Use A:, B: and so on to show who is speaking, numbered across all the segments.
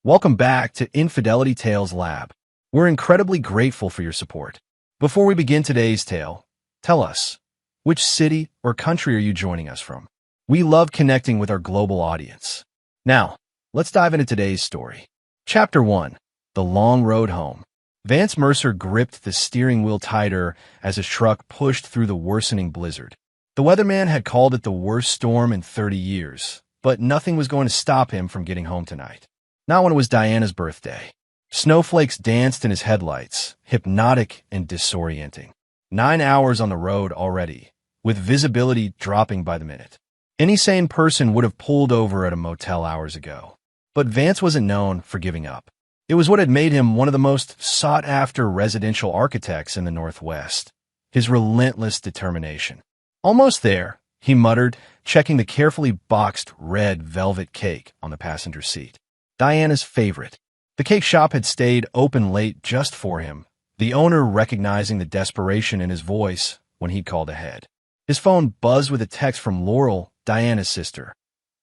A: Welcome back to Infidelity Tales Lab. We're incredibly grateful for your support. Before we begin today's tale, tell us, which city or country are you joining us from? We love connecting with our global audience. Now, let's dive into today's story. Chapter 1. The Long Road Home. Vance Mercer gripped the steering wheel tighter as his truck pushed through the worsening blizzard. The weatherman had called it the worst storm in 30 years, but nothing was going to stop him from getting home tonight. Not when it was Diana's birthday. Snowflakes danced in his headlights, hypnotic and disorienting. 9 hours on the road already, with visibility dropping by the minute. Any sane person would have pulled over at a motel hours ago. But Vance wasn't known for giving up. It was what had made him one of the most sought-after residential architects in the Northwest. His relentless determination. Almost there, he muttered, checking the carefully boxed red velvet cake on the passenger seat. Diana's favorite. The cake shop had stayed open late just for him, the owner recognizing the desperation in his voice when he called ahead. His phone buzzed with a text from Laurel, Diana's sister.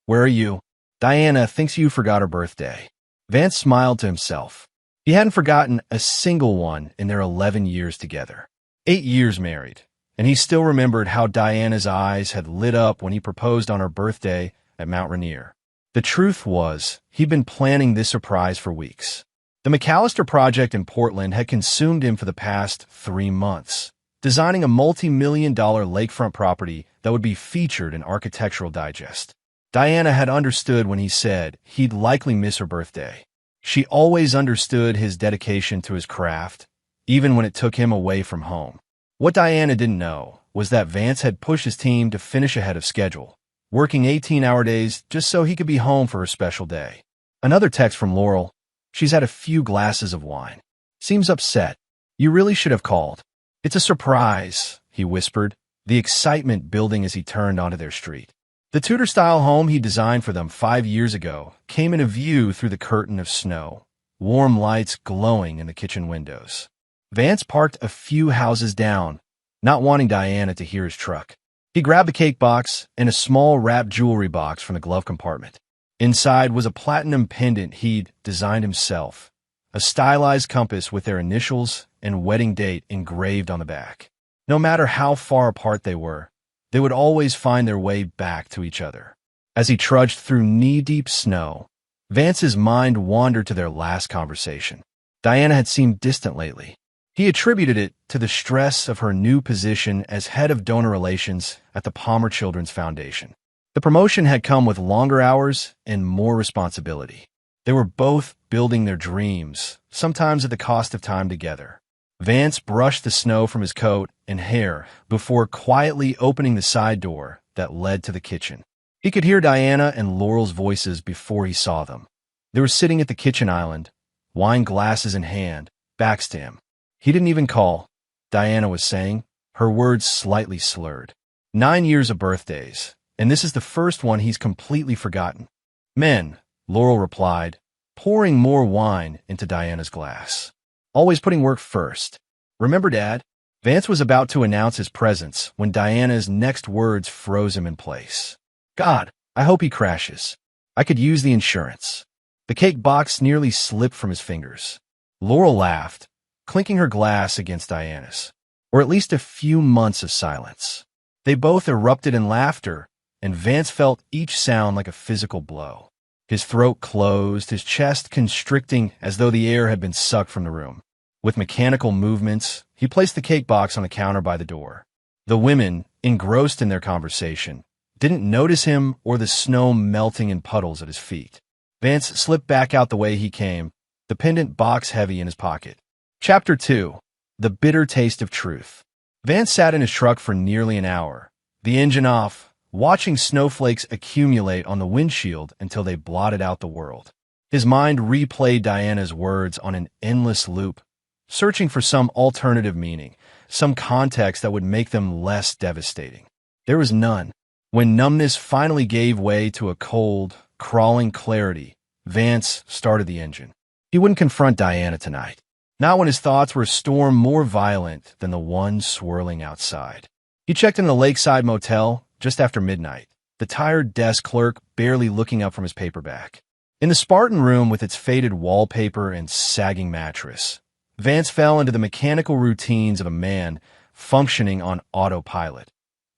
A: "Where are you? Diana thinks you forgot her birthday." Vance smiled to himself. He hadn't forgotten a single one in their 11 years together. 8 years married, and he still remembered how Diana's eyes had lit up when he proposed on her birthday at Mount Rainier. The truth was, he'd been planning this surprise for weeks. The McAllister project in Portland had consumed him for the past 3 months, designing a multi-million-dollar lakefront property that would be featured in Architectural Digest. Diana had understood when he said he'd likely miss her birthday. She always understood his dedication to his craft, even when it took him away from home. What Diana didn't know was that Vance had pushed his team to finish ahead of schedule, working 18-hour days just so he could be home for her special day. Another text from Laurel. "She's had a few glasses of wine. Seems upset. You really should have called." "It's a surprise," he whispered, the excitement building as he turned onto their street. The Tudor-style home he designed for them 5 years ago came into view through the curtain of snow, warm lights glowing in the kitchen windows. Vance parked a few houses down, not wanting Diana to hear his truck. He grabbed the cake box and a small wrapped jewelry box from the glove compartment. Inside was a platinum pendant he'd designed himself, a stylized compass with their initials and wedding date engraved on the back. No matter how far apart they would always find their way back to each other. As he trudged through knee-deep snow, Vance's mind wandered to their last conversation. Diana had seemed distant lately. He attributed it to the stress of her new position as head of donor relations at the Palmer Children's Foundation. The promotion had come with longer hours and more responsibility. They were both building their dreams, sometimes at the cost of time together. Vance brushed the snow from his coat and hair before quietly opening the side door that led to the kitchen. He could hear Diana and Laurel's voices before he saw them. They were sitting at the kitchen island, wine glasses in hand, backs to him. "He didn't even call," Diana was saying, her words slightly slurred. 9 years of birthdays, and this is the first one he's completely forgotten. "Men," Laurel replied, pouring more wine into Diana's glass. "Always putting work first. Remember, Dad?" Vance was about to announce his presence when Diana's next words froze him in place. "God, I hope he crashes. I could use the insurance." The cake box nearly slipped from his fingers. Laurel laughed, clinking her glass against Diana's. Or at least a few months of silence. They both erupted in laughter, and Vance felt each sound like a physical blow. His throat closed, his chest constricting as though the air had been sucked from the room. With mechanical movements, he placed the cake box on the counter by the door. The women, engrossed in their conversation, didn't notice him or the snow melting in puddles at his feet. Vance slipped back out the way he came, the pendant box heavy in his pocket. Chapter 2. The Bitter Taste of Truth. Vance sat in his truck for nearly an hour, the engine off, watching snowflakes accumulate on the windshield until they blotted out the world. His mind replayed Diana's words on an endless loop, searching for some alternative meaning, some context that would make them less devastating. There was none. When numbness finally gave way to a cold, crawling clarity, Vance started the engine. He wouldn't confront Diana tonight. Not when his thoughts were a storm more violent than the one swirling outside. He checked in the lakeside motel just after midnight, the tired desk clerk barely looking up from his paperback. In the Spartan room with its faded wallpaper and sagging mattress, Vance fell into the mechanical routines of a man functioning on autopilot.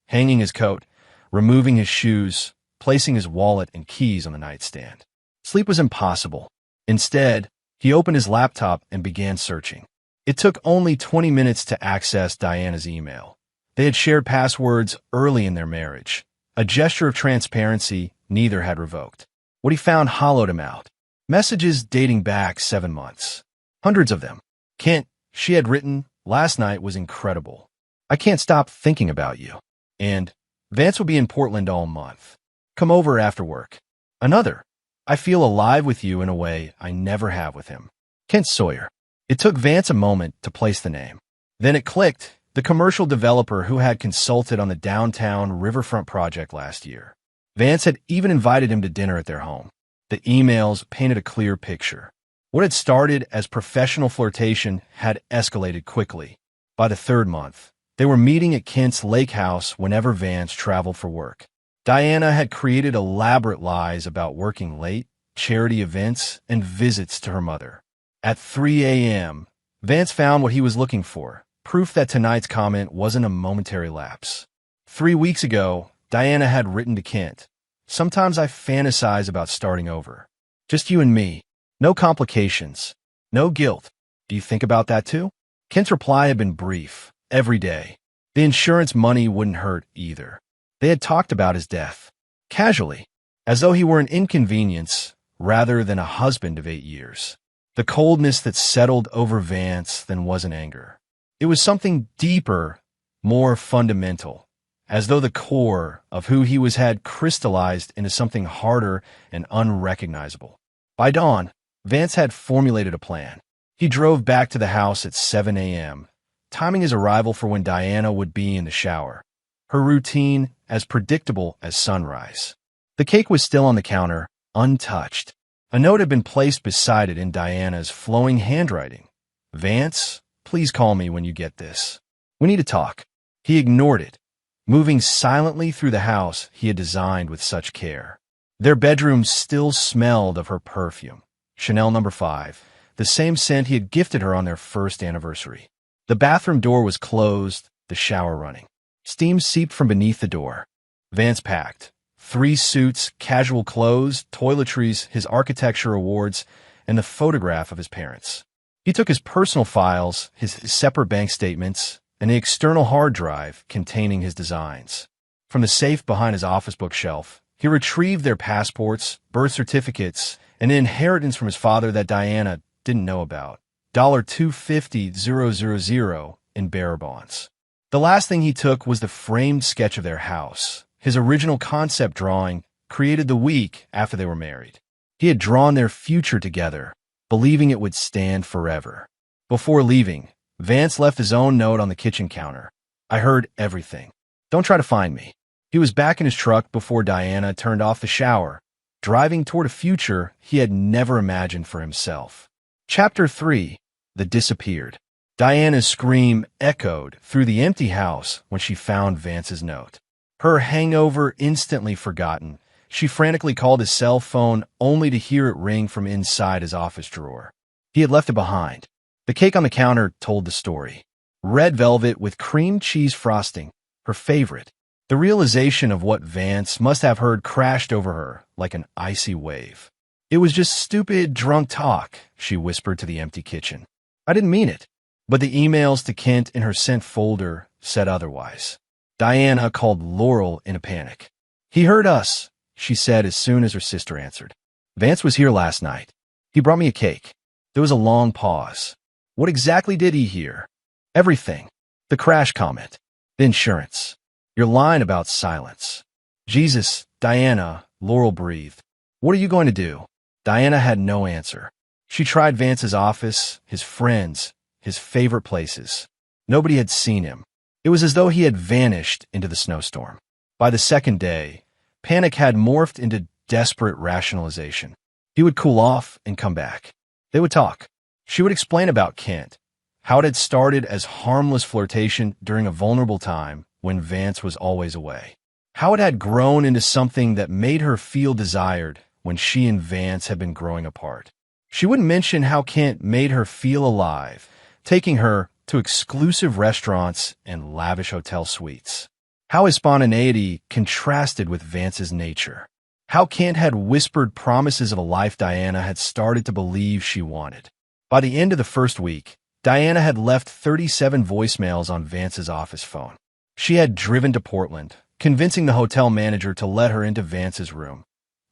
A: Hanging his coat, removing his shoes, placing his wallet and keys on the nightstand. Sleep was impossible. Instead, he opened his laptop and began searching. It took only 20 minutes to access Diana's email. They had shared passwords early in their marriage, a gesture of transparency neither had revoked. What he found hollowed him out. Messages dating back 7 months. Hundreds of them. Kent, she had written, last night was incredible. I can't stop thinking about you. And Vance will be in Portland all month. Come over after work. Another. I feel alive with you in a way I never have with him. Kent Sawyer. It took Vance a moment to place the name. Then it clicked, the commercial developer who had consulted on the downtown riverfront project last year. Vance had even invited him to dinner at their home. The emails painted a clear picture. What had started as professional flirtation had escalated quickly. By the 3rd month, they were meeting at Kent's lake house whenever Vance traveled for work. Diana had created elaborate lies about working late, charity events, and visits to her mother. At 3 a.m., Vance found what he was looking for, proof that tonight's comment wasn't a momentary lapse. 3 weeks ago, Diana had written to Kent, "Sometimes I fantasize about starting over. Just you and me. No complications. No guilt. Do you think about that too?" Kent's reply had been brief. Every day. The insurance money wouldn't hurt either. They had talked about his death. Casually. As though he were an inconvenience rather than a husband of 8 years. The coldness that settled over Vance then wasn't anger. It was something deeper, more fundamental. As though the core of who he was had crystallized into something harder and unrecognizable. By dawn, Vance had formulated a plan. He drove back to the house at 7 a.m., timing his arrival for when Diana would be in the shower. Her routine as predictable as sunrise. The cake was still on the counter, untouched. A note had been placed beside it in Diana's flowing handwriting. "Vance, please call me when you get this. We need to talk." He ignored it, moving silently through the house he had designed with such care. Their bedroom still smelled of her perfume, Chanel No. 5, the same scent he had gifted her on their first anniversary. The bathroom door was closed, the shower running. Steam seeped from beneath the door. Vance packed. 3 suits, casual clothes, toiletries, his architecture awards, and the photograph of his parents. He took his personal files, his separate bank statements, and the external hard drive containing his designs. From the safe behind his office bookshelf, he retrieved their passports, birth certificates, and an inheritance from his father that Diana didn't know about. $250,000 in bearer bonds. The last thing he took was the framed sketch of their house, his original concept drawing, created the week after they were married. He had drawn their future together, believing it would stand forever. Before leaving, Vance left his own note on the kitchen counter. "I heard everything. Don't try to find me." He was back in his truck before Diana turned off the shower, driving toward a future he had never imagined for himself. Chapter 3. The Disappeared. Diana's scream echoed through the empty house when she found Vance's note. Her hangover instantly forgotten, she frantically called his cell phone only to hear it ring from inside his office drawer. He had left it behind. The cake on the counter told the story. Red velvet with cream cheese frosting, her favorite. The realization of what Vance must have heard crashed over her like an icy wave. "It was just stupid, drunk talk," she whispered to the empty kitchen. "I didn't mean it." But the emails to Kent in her sent folder said otherwise. Diana called Laurel in a panic. "He heard us," she said as soon as her sister answered. "Vance was here last night. He brought me a cake." There was a long pause. What exactly did he hear? Everything. The crash comment. The insurance. Your line about silence. "Jesus, Diana," Laurel breathed. "What are you going to do?" Diana had no answer. She tried Vance's office, his friends, his favorite places. Nobody had seen him. It was as though he had vanished into the snowstorm. By the 2nd day, panic had morphed into desperate rationalization. He would cool off and come back. They would talk. She would explain about Kent, how it had started as harmless flirtation during a vulnerable time when Vance was always away. How it had grown into something that made her feel desired when she and Vance had been growing apart. She wouldn't mention how Kent made her feel alive, taking her to exclusive restaurants and lavish hotel suites. How his spontaneity contrasted with Vance's nature. How Kent had whispered promises of a life Diana had started to believe she wanted. By the end of the first week, Diana had left 37 voicemails on Vance's office phone. She had driven to Portland, convincing the hotel manager to let her into Vance's room,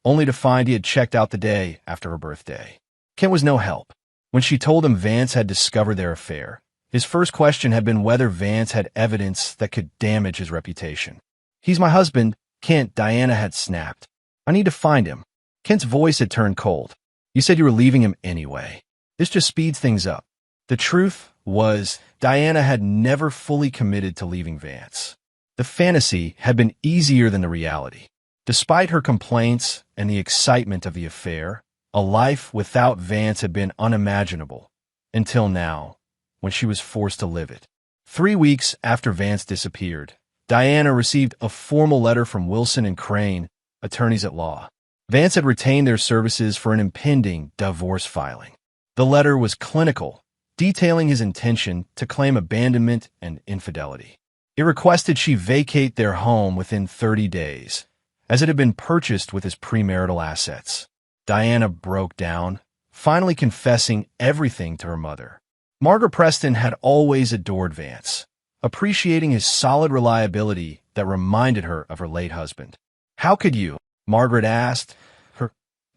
A: only to find he had checked out the day after her birthday. Kent was no help. When she told him Vance had discovered their affair, his first question had been whether Vance had evidence that could damage his reputation. "He's my husband, Kent," Diana had snapped. "I need to find him." Kent's voice had turned cold. "You said you were leaving him anyway. This just speeds things up." The truth was, Diana had never fully committed to leaving Vance. The fantasy had been easier than the reality. Despite her complaints and the excitement of the affair, a life without Vance had been unimaginable, until now, when she was forced to live it. 3 weeks after Vance disappeared, Diana received a formal letter from Wilson and Crane, attorneys at law. Vance had retained their services for an impending divorce filing. The letter was clinical, detailing his intention to claim abandonment and infidelity. It requested she vacate their home within 30 days, as it had been purchased with his premarital assets. Diana broke down, finally confessing everything to her mother. Margaret Preston had always adored Vance, appreciating his solid reliability that reminded her of her late husband. "How could you?" Margaret asked, her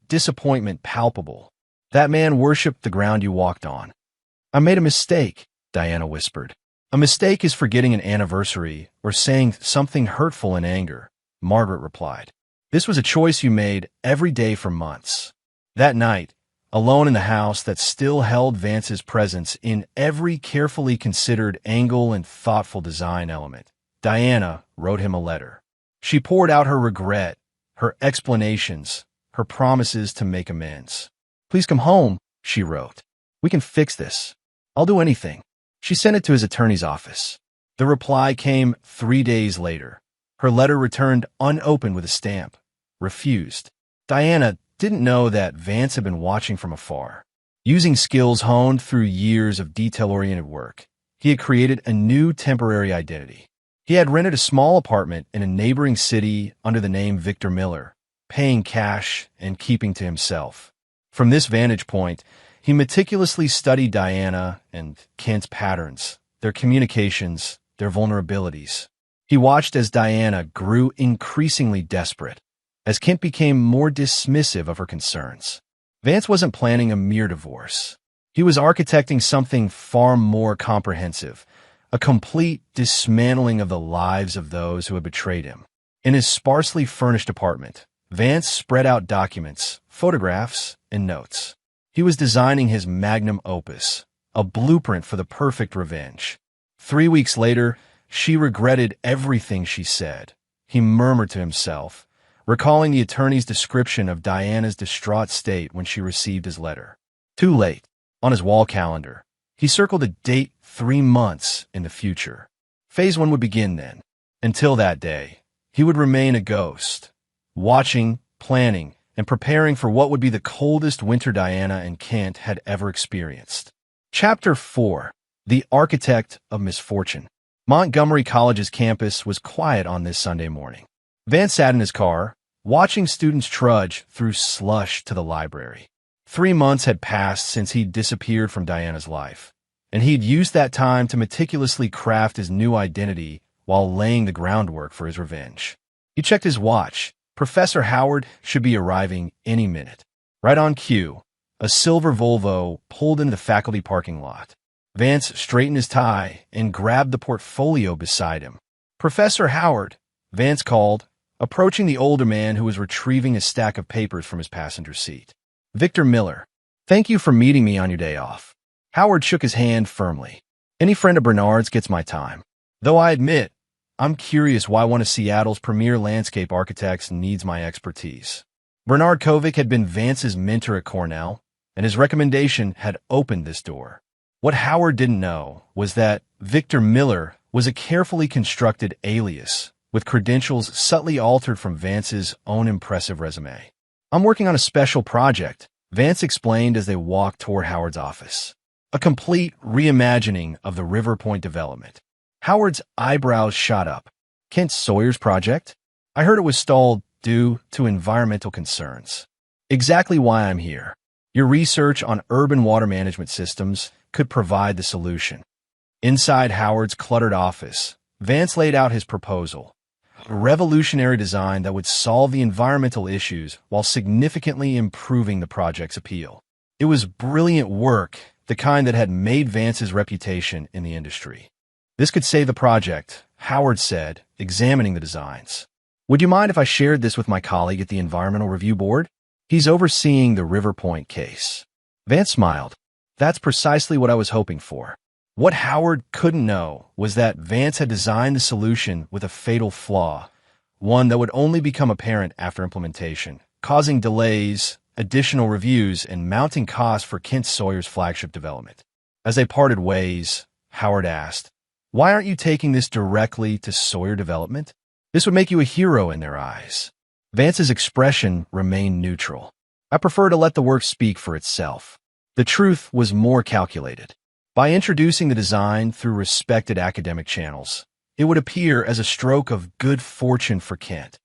A: disappointment palpable. "That man worshipped the ground you walked on." "I made a mistake," Diana whispered. "A mistake is forgetting an anniversary or saying something hurtful in anger," Margaret replied. "This was a choice you made every day for months." That night, alone in the house that still held Vance's presence in every carefully considered angle and thoughtful design element, Diana wrote him a letter. She poured out her regret, her explanations, her promises to make amends. "Please come home," she wrote. "We can fix this. I'll do anything." She sent it to his attorney's office. The reply came 3 days later. Her letter returned unopened with a stamp. Refused. Diana didn't know that Vance had been watching from afar. Using skills honed through years of detail-oriented work, he had created a new temporary identity. He had rented a small apartment in a neighboring city under the name Victor Miller, paying cash and keeping to himself. From this vantage point, he meticulously studied Diana and Kent's patterns, their communications, their vulnerabilities. He watched as Diana grew increasingly desperate, as Kent became more dismissive of her concerns. Vance wasn't planning a mere divorce. He was architecting something far more comprehensive, a complete dismantling of the lives of those who had betrayed him. In his sparsely furnished apartment, Vance spread out documents, photographs, and notes. He was designing his magnum opus, a blueprint for the perfect revenge. 3 weeks later, she regretted everything she said. He murmured to himself, recalling the attorney's description of Diana's distraught state when she received his letter. Too late. On his wall calendar, he circled a date 3 months in the future. Phase 1 would begin then. Until that day, he would remain a ghost, watching, planning, and preparing for what would be the coldest winter Diana and Kent had ever experienced. Chapter 4. The Architect of Misfortune. Montgomery College's campus was quiet on this Sunday morning. Vance sat in his car, watching students trudge through slush to the library. 3 months had passed since he'd disappeared from Diana's life, and he'd used that time to meticulously craft his new identity while laying the groundwork for his revenge. He checked his watch. Professor Howard should be arriving any minute. Right on cue, a silver Volvo pulled into the faculty parking lot. Vance straightened his tie and grabbed the portfolio beside him. "Professor Howard," Vance called, approaching the older man who was retrieving a stack of papers from his passenger seat. "Victor Miller. Thank you for meeting me on your day off." Howard shook his hand firmly. "Any friend of Bernard's gets my time. Though I admit, I'm curious why one of Seattle's premier landscape architects needs my expertise." Bernard Kovic had been Vance's mentor at Cornell, and his recommendation had opened this door. What Howard didn't know was that Victor Miller was a carefully constructed alias with credentials subtly altered from Vance's own impressive resume. I'm working on a special project, Vance explained as they walked toward Howard's office. A complete reimagining of the River Point development. Howard's eyebrows shot up. Kent Sawyer's project? I heard it was stalled due to environmental concerns. Exactly why I'm here. Your research on urban water management systems could provide the solution. Inside Howard's cluttered office, Vance laid out his proposal. A revolutionary design that would solve the environmental issues while significantly improving the project's appeal. It was brilliant work, the kind that had made Vance's reputation in the industry. This could save the project, Howard said, examining the designs. Would you mind if I shared this with my colleague at the Environmental Review Board? He's overseeing the River Point case. Vance smiled. That's precisely what I was hoping for. What Howard couldn't know was that Vance had designed the solution with a fatal flaw, one that would only become apparent after implementation, causing delays, additional reviews, and mounting costs for Kent Sawyer's flagship development. As they parted ways, Howard asked, "Why aren't you taking this directly to Sawyer Development? This would make you a hero in their eyes." Vance's expression remained neutral. "I prefer to let the work speak for itself." The truth was more calculated. By introducing the design through respected academic channels, it would appear as a stroke of good fortune for Kent,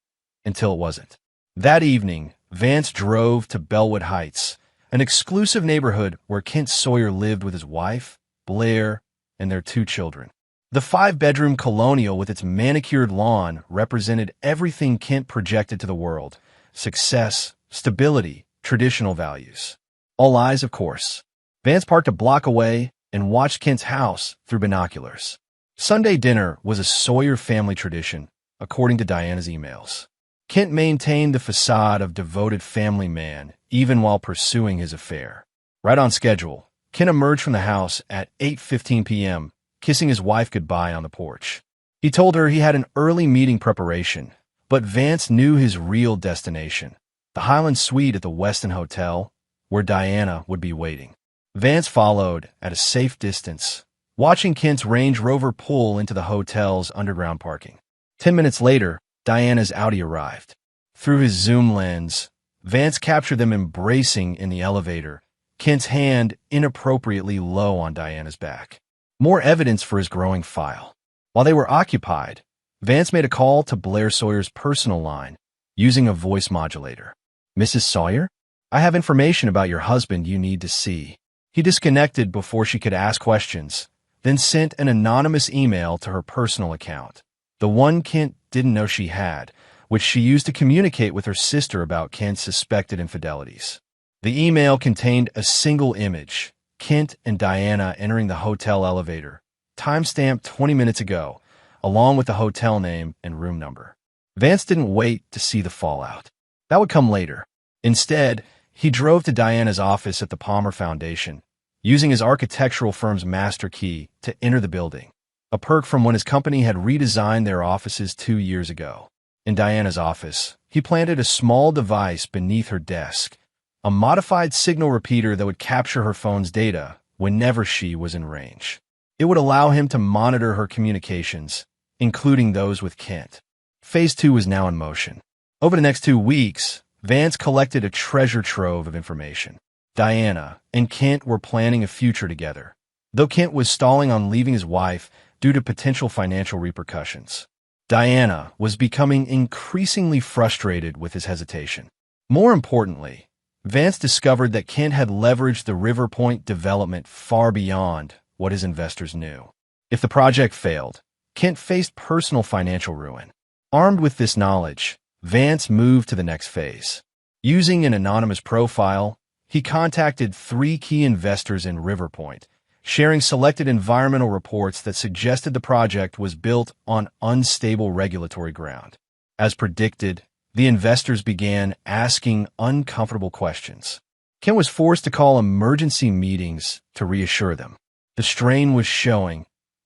A: until it wasn't. That evening, Vance drove to Bellwood Heights, an exclusive neighborhood where Kent Sawyer lived with his wife, Blair, and their 2 children. The 5-bedroom colonial with its manicured lawn represented everything Kent projected to the world: success, stability, traditional values. All eyes, of course. Vance parked a block away and watched Kent's house through binoculars. Sunday dinner was a Sawyer family tradition, according to Diana's emails. Kent maintained the facade of devoted family man, even while pursuing his affair. Right on schedule, Kent emerged from the house at 8:15 p.m., kissing his wife goodbye on the porch. He told her he had an early meeting preparation, but Vance knew his real destination, the Highland Suite at the Westin Hotel, where Diana would be waiting. Vance followed at a safe distance, watching Kent's Range Rover pull into the hotel's underground parking. 10 minutes later, Diana's Audi arrived. Through his zoom lens, Vance captured them embracing in the elevator, Kent's hand inappropriately low on Diana's back. More evidence for his growing file. While they were occupied, Vance made a call to Blair Sawyer's personal line, using a voice modulator. "Mrs. Sawyer? I have information about your husband you need to see." He disconnected before she could ask questions, then sent an anonymous email to her personal account, the one Kent didn't know she had, which she used to communicate with her sister about Kent's suspected infidelities. The email contained a single image, Kent and Diana entering the hotel elevator, timestamped 20 minutes ago, along with the hotel name and room number. Vance didn't wait to see the fallout. That would come later. Instead, he drove to Diana's office at the Palmer Foundation, using his architectural firm's master key to enter the building, a perk from when his company had redesigned their offices 2 years ago. In Diana's office, he planted a small device beneath her desk, a modified signal repeater that would capture her phone's data whenever she was in range. It would allow him to monitor her communications, including those with Kent. Phase 2 was now in motion. Over the next 2 weeks, Vance collected a treasure trove of information. Diana and Kent were planning a future together, though Kent was stalling on leaving his wife due to potential financial repercussions. Diana was becoming increasingly frustrated with his hesitation. More importantly, Vance discovered that Kent had leveraged the River Point development far beyond what his investors knew. If the project failed, Kent faced personal financial ruin. Armed with this knowledge, Vance moved to the next phase. Using an anonymous profile, he contacted 3 key investors in River Point, sharing selected environmental reports that suggested the project was built on unstable regulatory ground. As predicted, the investors began asking uncomfortable questions. Kent was forced to call emergency meetings to reassure them. The strain was showing.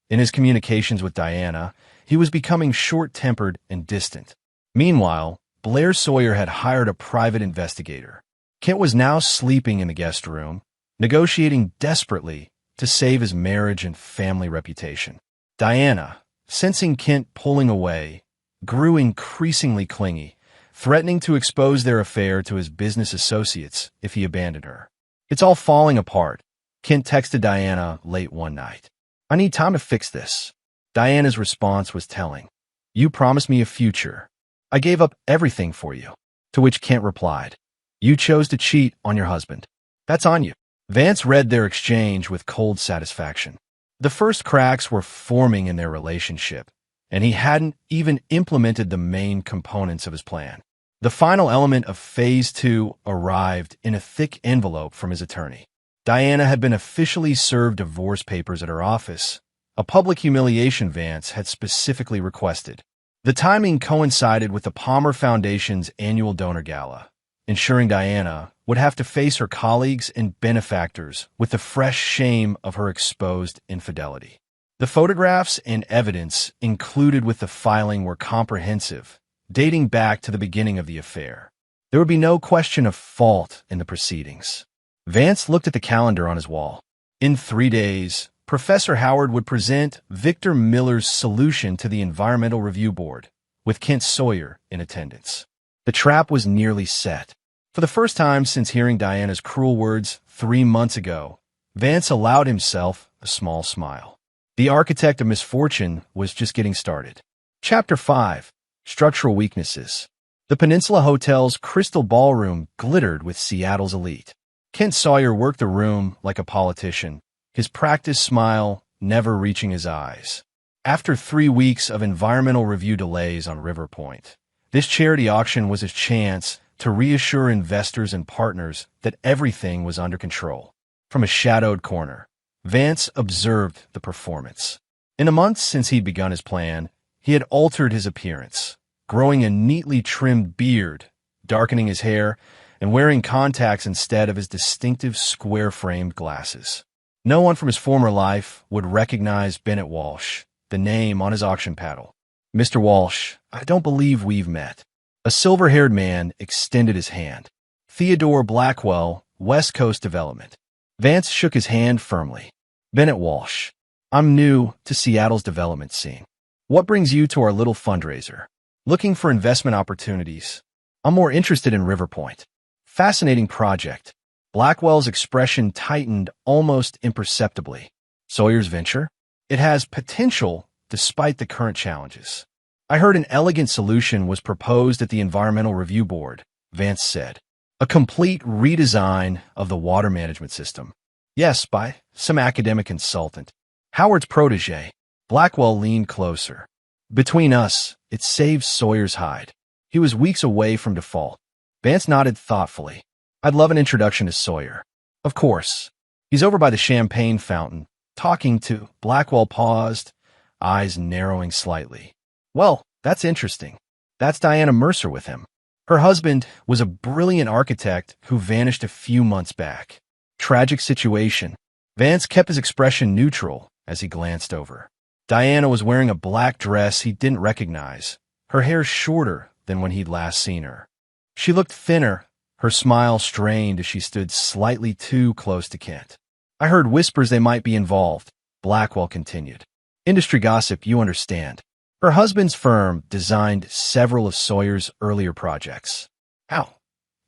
A: In his communications with Diana, he was becoming short-tempered and distant. Meanwhile, Blair Sawyer had hired a private investigator. Kent was now sleeping in the guest room, negotiating desperately to save his marriage and family reputation. Diana, sensing Kent pulling away, grew increasingly clingy, threatening to expose their affair to his business associates if he abandoned her. "It's all falling apart," Kent texted Diana late one night. "I need time to fix this." Diana's response was telling. "You promised me a future. I gave up everything for you." To which Kent replied, "You chose to cheat on your husband. That's on you." Vance read their exchange with cold satisfaction. The first cracks were forming in their relationship, and he hadn't even implemented the main components of his plan. The final element of Phase 2 arrived in a thick envelope from his attorney. Diana had been officially served divorce papers at her office, a public humiliation Vance had specifically requested. The timing coincided with the Palmer Foundation's annual donor gala, ensuring Diana would have to face her colleagues and benefactors with the fresh shame of her exposed infidelity. The photographs and evidence included with the filing were comprehensive, dating back to the beginning of the affair. There would be no question of fault in the proceedings. Vance looked at the calendar on his wall. In 3 days, Professor Howard would present Victor Miller's solution to the Environmental Review Board, with Kent Sawyer in attendance. The trap was nearly set. For the first time since hearing Diana's cruel words 3 months ago, Vance allowed himself a small smile. The architect of misfortune was just getting started. Chapter 5. Structural Weaknesses. The Peninsula Hotel's crystal ballroom glittered with Seattle's elite. Kent Sawyer worked the room like a politician, his practiced smile never reaching his eyes. After 3 weeks of environmental review delays on River Point, this charity auction was his chance to reassure investors and partners that everything was under control. From a shadowed corner, Vance observed the performance. In the months since he'd begun his plan, he had altered his appearance, growing a neatly trimmed beard, darkening his hair, and wearing contacts instead of his distinctive square-framed glasses. No one from his former life would recognize Bennett Walsh, the name on his auction paddle. "Mr. Walsh, I don't believe we've met." A silver-haired man extended his hand. "Theodore Blackwell, West Coast Development." Vance shook his hand firmly. "Bennett Walsh, I'm new to Seattle's development scene. What brings you to our little fundraiser?" "Looking for investment opportunities. I'm more interested in River Point." "Fascinating project." Blackwell's expression tightened almost imperceptibly. "Sawyer's venture? It has potential despite the current challenges." "I heard an elegant solution was proposed at the Environmental Review Board," Vance said. "A complete redesign of the water management system." "Yes, by some academic consultant. Howard's protege." Blackwell leaned closer. "Between us, it saves Sawyer's hide. He was weeks away from default." Vance nodded thoughtfully. "I'd love an introduction to Sawyer." "Of course. He's over by the champagne fountain, talking to—" Blackwell paused, eyes narrowing slightly. "Well, that's interesting. That's Diana Mercer with him. Her husband was a brilliant architect who vanished a few months back. Tragic situation." Vance kept his expression neutral as he glanced over. Diana was wearing a black dress he didn't recognize, her hair shorter than when he'd last seen her. She looked thinner, her smile strained as she stood slightly too close to Kent. "I heard whispers they might be involved," Blackwell continued. "Industry gossip, you understand. Her husband's firm designed several of Sawyer's earlier projects." "How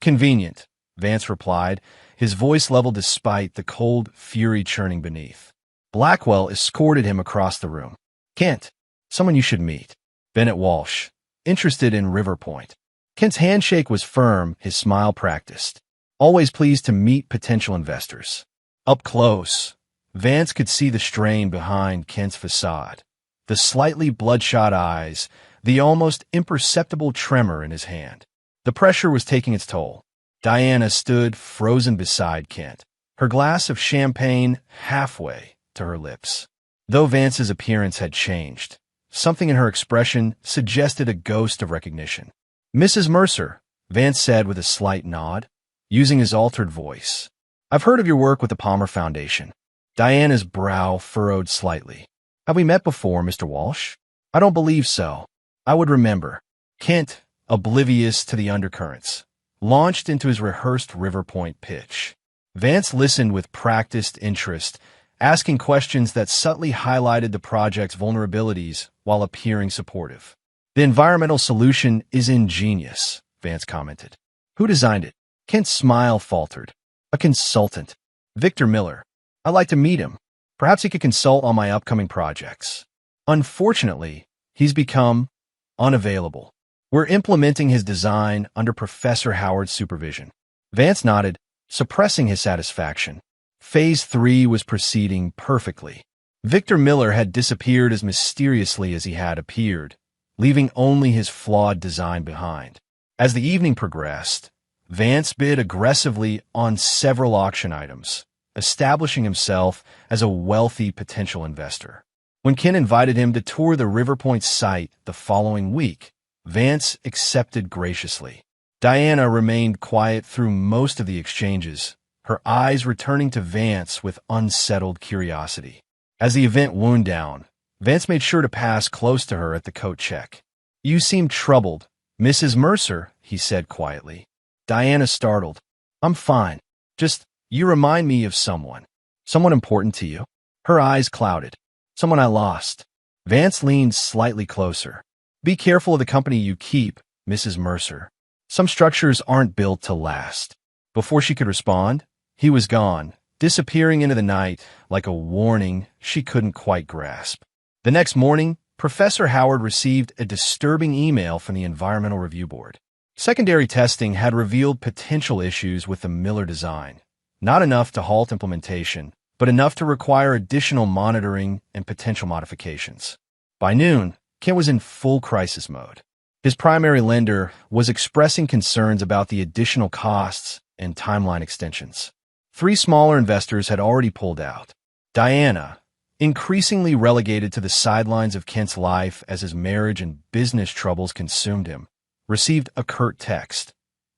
A: convenient," Vance replied, his voice level despite the cold fury churning beneath. Blackwell escorted him across the room. "Kent, someone you should meet. Bennett Walsh, interested in River Point." Kent's handshake was firm, his smile practiced. "Always pleased to meet potential investors." Up close, Vance could see the strain behind Kent's facade, the slightly bloodshot eyes, the almost imperceptible tremor in his hand. The pressure was taking its toll. Diana stood frozen beside Kent, her glass of champagne halfway to her lips. Though Vance's appearance had changed, something in her expression suggested a ghost of recognition. "Mrs. Mercer," Vance said with a slight nod, using his altered voice. "I've heard of your work with the Palmer Foundation." Diana's brow furrowed slightly. "Have we met before, Mr. Walsh?" "I don't believe so. I would remember." Kent, oblivious to the undercurrents, launched into his rehearsed River Point pitch. Vance listened with practiced interest, asking questions that subtly highlighted the project's vulnerabilities while appearing supportive. "The environmental solution is ingenious," Vance commented. Who designed it? Kent's smile faltered. A consultant. Victor Miller. I'd like to meet him. Perhaps he could consult on my upcoming projects. Unfortunately, he's become unavailable. We're implementing his design under Professor Howard's supervision. Vance nodded, suppressing his satisfaction. Phase 3 was proceeding perfectly. Victor Miller had disappeared as mysteriously as he had appeared, leaving only his flawed design behind. As the evening progressed, Vance bid aggressively on several auction items, establishing himself as a wealthy potential investor. When Ken invited him to tour the Riverpoint site the following week, Vance accepted graciously. Diana remained quiet through most of the exchanges, her eyes returning to Vance with unsettled curiosity. As the event wound down, Vance made sure to pass close to her at the coat check. You seem troubled, Mrs. Mercer, he said quietly. Diana startled. I'm fine. Just, you remind me of someone. Someone important to you? Her eyes clouded. Someone I lost. Vance leaned slightly closer. Be careful of the company you keep, Mrs. Mercer. Some structures aren't built to last. Before she could respond, he was gone, disappearing into the night like a warning she couldn't quite grasp. The next morning, Professor Howard received a disturbing email from the Environmental Review Board. Secondary testing had revealed potential issues with the Miller design. Not enough to halt implementation, but enough to require additional monitoring and potential modifications. By noon, Ken was in full crisis mode. His primary lender was expressing concerns about the additional costs and timeline extensions. 3 smaller investors had already pulled out. Diana, increasingly relegated to the sidelines of Kent's life as his marriage and business troubles consumed him, received a curt text.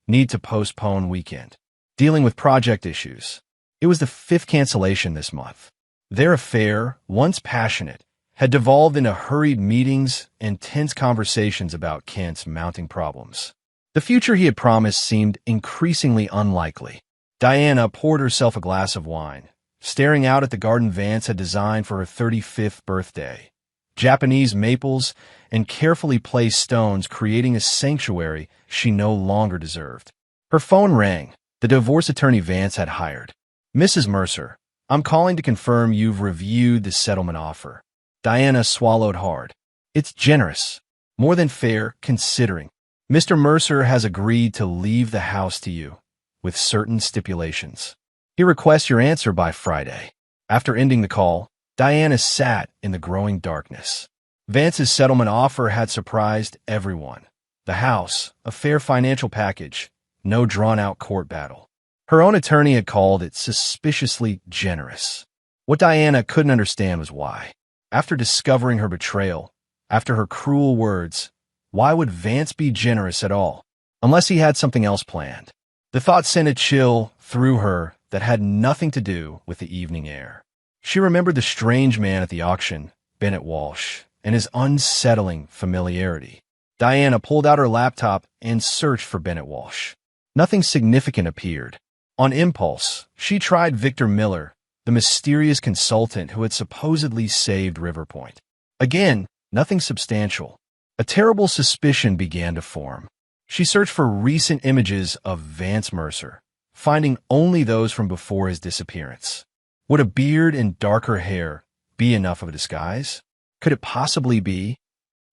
A: Need to postpone weekend. Dealing with project issues. It was the 5th cancellation this month. Their affair, once passionate, had devolved into hurried meetings and tense conversations about Kent's mounting problems. The future he had promised seemed increasingly unlikely. Diana poured herself a glass of wine, staring out at the garden Vance had designed for her 35th birthday. Japanese maples and carefully placed stones creating a sanctuary she no longer deserved. Her phone rang. The divorce attorney Vance had hired. Mrs. Mercer, I'm calling to confirm you've reviewed the settlement offer. Diana swallowed hard. It's generous. More than fair, considering. Mr. Mercer has agreed to leave the house to you, with certain stipulations. He requests your answer by Friday. After ending the call, Diana sat in the growing darkness. Vance's settlement offer had surprised everyone. The house, a fair financial package, no drawn-out court battle. Her own attorney had called it suspiciously generous. What Diana couldn't understand was why. After discovering her betrayal, after her cruel words, why would Vance be generous at all, unless he had something else planned? The thought sent a chill through her that had nothing to do with the evening air. She remembered the strange man at the auction, Bennett Walsh, and his unsettling familiarity. Diana pulled out her laptop and searched for Bennett Walsh. Nothing significant appeared. On impulse, she tried Victor Miller, the mysterious consultant who had supposedly saved Riverpoint. Again, nothing substantial. A terrible suspicion began to form. She searched for recent images of Vance Mercer, finding only those from before his disappearance. Would a beard and darker hair be enough of a disguise? Could it possibly be?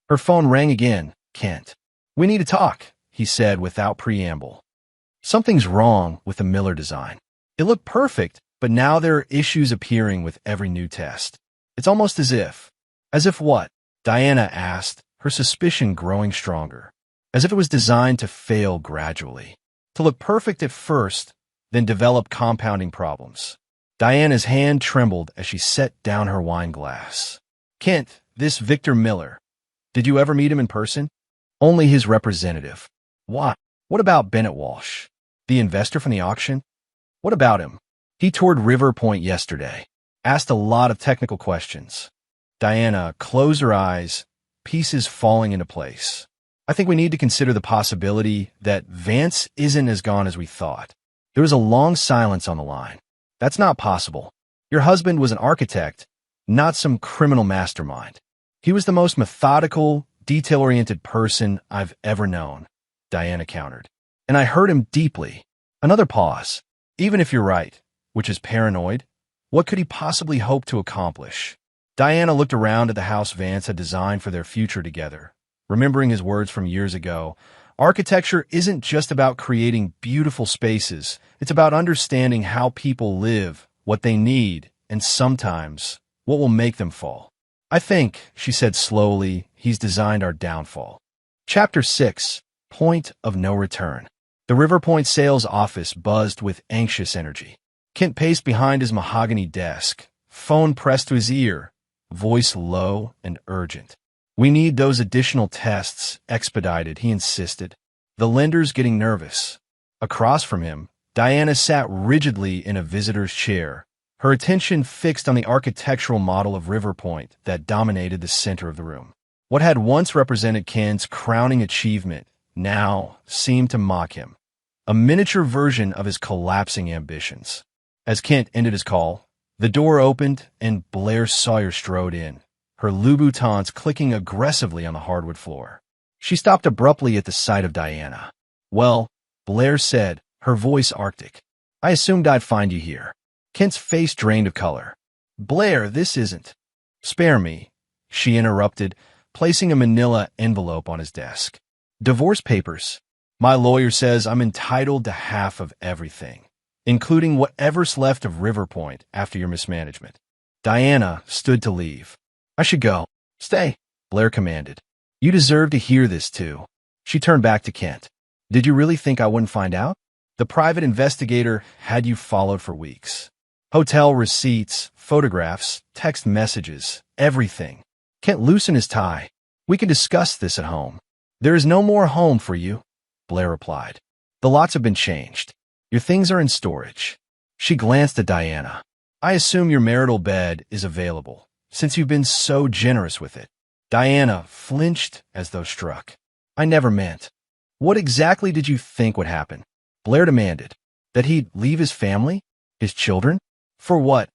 A: Her phone rang again. Kent. We need to talk, he said without preamble. Something's wrong with the Miller design. It looked perfect, but now there are issues appearing with every new test. It's almost as if what? Diana asked, her suspicion growing stronger. As if it was designed to fail gradually. To look perfect at first, then develop compounding problems. Diana's hand trembled as she set down her wine glass. Kent, this Victor Miller. Did you ever meet him in person? Only his representative. Why? What about Bennett Walsh? The investor from the auction? What about him? He toured Riverpoint yesterday. Asked a lot of technical questions. Diana closed her eyes, pieces falling into place. I think we need to consider the possibility that Vance isn't as gone as we thought. There was a long silence on the line. That's not possible. Your husband was an architect, not some criminal mastermind. He was the most methodical, detail-oriented person I've ever known. Diana countered. And I hurt him deeply. Another pause. Even if you're right, which is paranoid, what could he possibly hope to accomplish? Diana looked around at the house Vance had designed for their future together. Remembering his words from years ago, architecture isn't just about creating beautiful spaces. It's about understanding how people live, what they need, and sometimes what will make them fall. I think, she said slowly, he's designed our downfall. Chapter 6. Point of No Return. The River Point sales office buzzed with anxious energy. Kent paced behind his mahogany desk, phone pressed to his ear, voice low and urgent. We need those additional tests expedited, he insisted. The lender's getting nervous. Across from him, Diana sat rigidly in a visitor's chair, her attention fixed on the architectural model of River Point that dominated the center of the room. What had once represented Kent's crowning achievement now seemed to mock him, a miniature version of his collapsing ambitions. As Kent ended his call, the door opened and Blair Sawyer strode in, her Louboutins clicking aggressively on the hardwood floor. She stopped abruptly at the sight of Diana. Well, Blair said, her voice arctic. I assumed I'd find you here. Kent's face drained of color. Blair, this isn't. Spare me, she interrupted, placing a manila envelope on his desk. Divorce papers. My lawyer says I'm entitled to half of everything, including whatever's left of River Point after your mismanagement. Diana stood to leave. I should go. Stay, Blair commanded. You deserve to hear this too. She turned back to Kent. Did you really think I wouldn't find out? The private investigator had you followed for weeks. Hotel receipts, photographs, text messages, everything. Kent loosened his tie. We can discuss this at home. There is no more home for you, Blair replied. The lots have been changed. Your things are in storage. She glanced at Diana. I assume your marital bed is available, since you've been so generous with it. Diana flinched as though struck. I never meant. What exactly did you think would happen? Blair demanded. That he'd leave his family? His children? For what?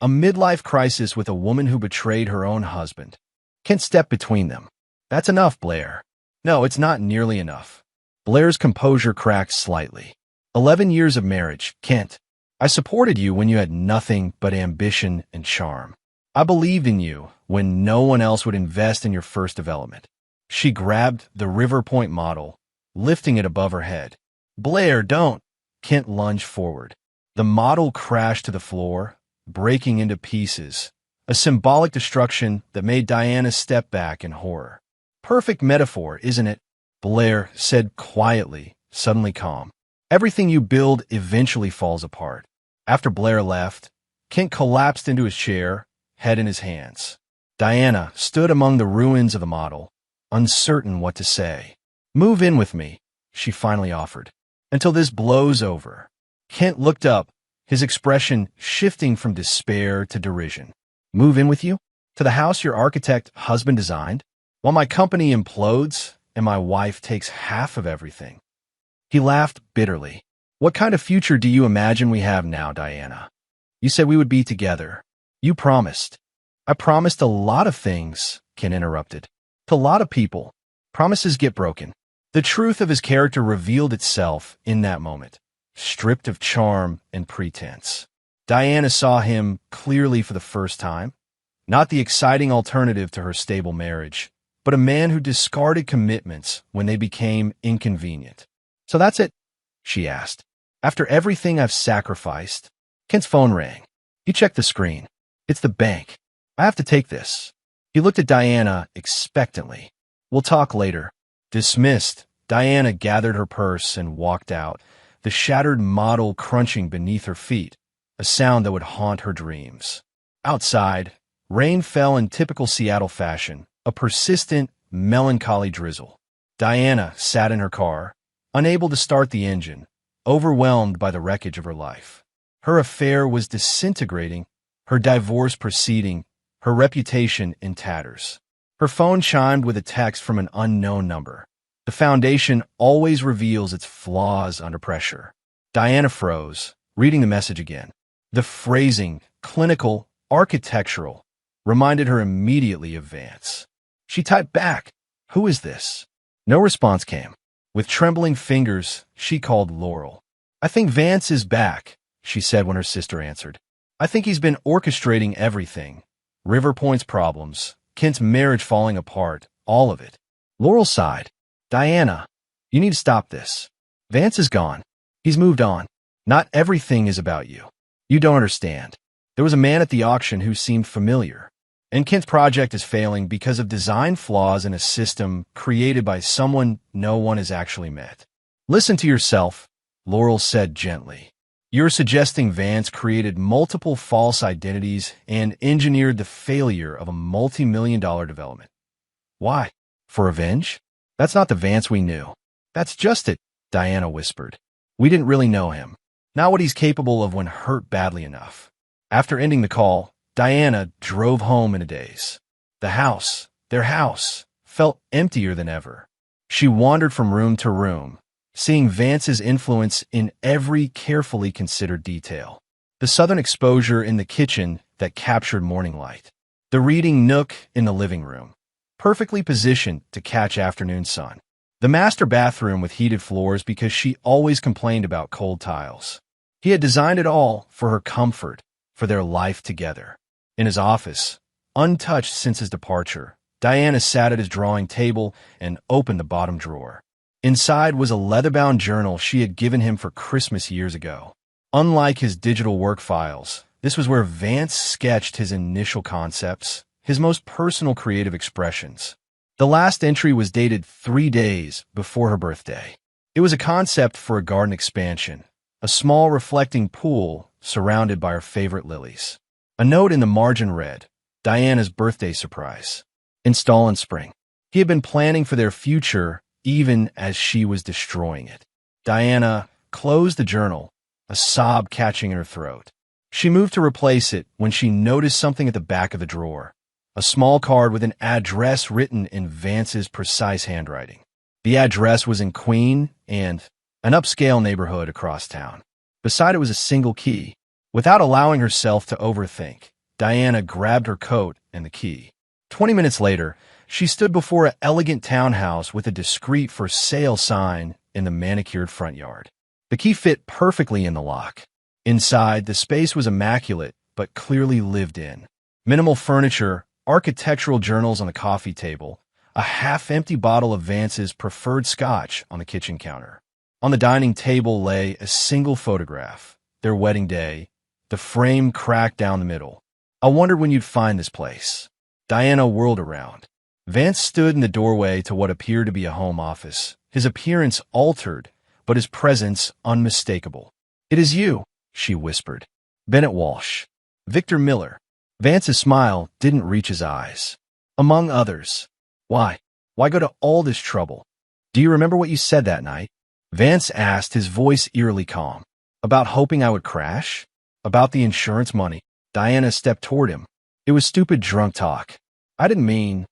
A: A midlife crisis with a woman who betrayed her own husband. Kent stepped between them. That's enough, Blair. No, it's not nearly enough. Blair's composure cracked slightly. 11 years of marriage, Kent. I supported you when you had nothing but ambition and charm. I believed in you when no one else would invest in your first development. She grabbed the River Point model, lifting it above her head. Blair, don't. Kent lunged forward. The model crashed to the floor, breaking into pieces, a symbolic destruction that made Diana step back in horror. Perfect metaphor, isn't it? Blair said quietly, suddenly calm. Everything you build eventually falls apart. After Blair left, Kent collapsed into his chair, head in his hands. Diana stood among the ruins of the model, uncertain what to say. Move in with me, she finally offered, until this blows over. Kent looked up, his expression shifting from despair to derision. Move in with you? To the house your architect husband designed? While my company implodes and my wife takes half of everything. He laughed bitterly. What kind of future do you imagine we have now, Diana? You said we would be together. You promised. I promised a lot of things, Ken interrupted. To a lot of people. Promises get broken. The truth of his character revealed itself in that moment, stripped of charm and pretense. Diana saw him clearly for the first time, not the exciting alternative to her stable marriage, but a man who discarded commitments when they became inconvenient. So that's it, she asked. After everything I've sacrificed, Kent's phone rang. He checked the screen. It's the bank. I have to take this. He looked at Diana expectantly. We'll talk later. Dismissed, Diana gathered her purse and walked out, the shattered model crunching beneath her feet, a sound that would haunt her dreams. Outside, rain fell in typical Seattle fashion, a persistent, melancholy drizzle. Diana sat in her car, unable to start the engine, overwhelmed by the wreckage of her life. Her affair was disintegrating, her divorce proceeding, her reputation in tatters. Her phone chimed with a text from an unknown number. The foundation always reveals its flaws under pressure. Diana froze, reading the message again. The phrasing, clinical, architectural, reminded her immediately of Vance. She typed back, "Who is this?" No response came. With trembling fingers, she called Laurel. "I think Vance is back," she said when her sister answered. "I think he's been orchestrating everything. River Point's problems, Kent's marriage falling apart, all of it." Laurel sighed. "Diana, you need to stop this. Vance is gone. He's moved on. Not everything is about you. You don't understand. There was a man at the auction who seemed familiar. And Kent's project is failing because of design flaws in a system created by someone no one has actually met." "Listen to yourself," Laurel said gently. "You're suggesting Vance created multiple false identities and engineered the failure of a multi-million-dollar development. Why? For revenge? That's not the Vance we knew." "That's just it," Diana whispered. "We didn't really know him. Not what he's capable of when hurt badly enough." After ending the call, Diana drove home in a daze. The house, their house, felt emptier than ever. She wandered from room to room, seeing Vance's influence in every carefully considered detail. The southern exposure in the kitchen that captured morning light. The reading nook in the living room, perfectly positioned to catch afternoon sun. The master bathroom with heated floors because she always complained about cold tiles. He had designed it all for her comfort, for their life together. In his office, untouched since his departure, Diana sat at his drawing table and opened the bottom drawer. Inside was a leather-bound journal she had given him for Christmas years ago. Unlike his digital work files, this was where Vance sketched his initial concepts, his most personal creative expressions. The last entry was dated 3 days before her birthday. It was a concept for a garden expansion, a small reflecting pool surrounded by her favorite lilies. A note in the margin read, "Diana's birthday surprise. Install in spring." He had been planning for their future even as she was destroying it. Diana closed the journal, a sob catching in her throat. She moved to replace it when she noticed something at the back of the drawer, a small card with an address written in Vance's precise handwriting. The address was in Queen and an upscale neighborhood across town. Beside it was a single key. Without allowing herself to overthink, Diana grabbed her coat and the key. 20 minutes later, she stood before an elegant townhouse with a discreet for sale sign in the manicured front yard. The key fit perfectly in the lock. Inside, the space was immaculate, but clearly lived in. Minimal furniture, architectural journals on the coffee table, a half-empty bottle of Vance's preferred scotch on the kitchen counter. On the dining table lay a single photograph, their wedding day, the frame cracked down the middle. "I wondered when you'd find this place." Diana whirled around. Vance stood in the doorway to what appeared to be a home office, his appearance altered, but his presence unmistakable. "It is you," she whispered. "Bennett Walsh. Victor Miller." Vance's smile didn't reach his eyes. "Among others. Why? Why go to all this trouble? Do you remember what you said that night?" Vance asked, his voice eerily calm. "About hoping I would crash? About the insurance money?" Diana stepped toward him. "It was stupid drunk talk. I didn't mean—"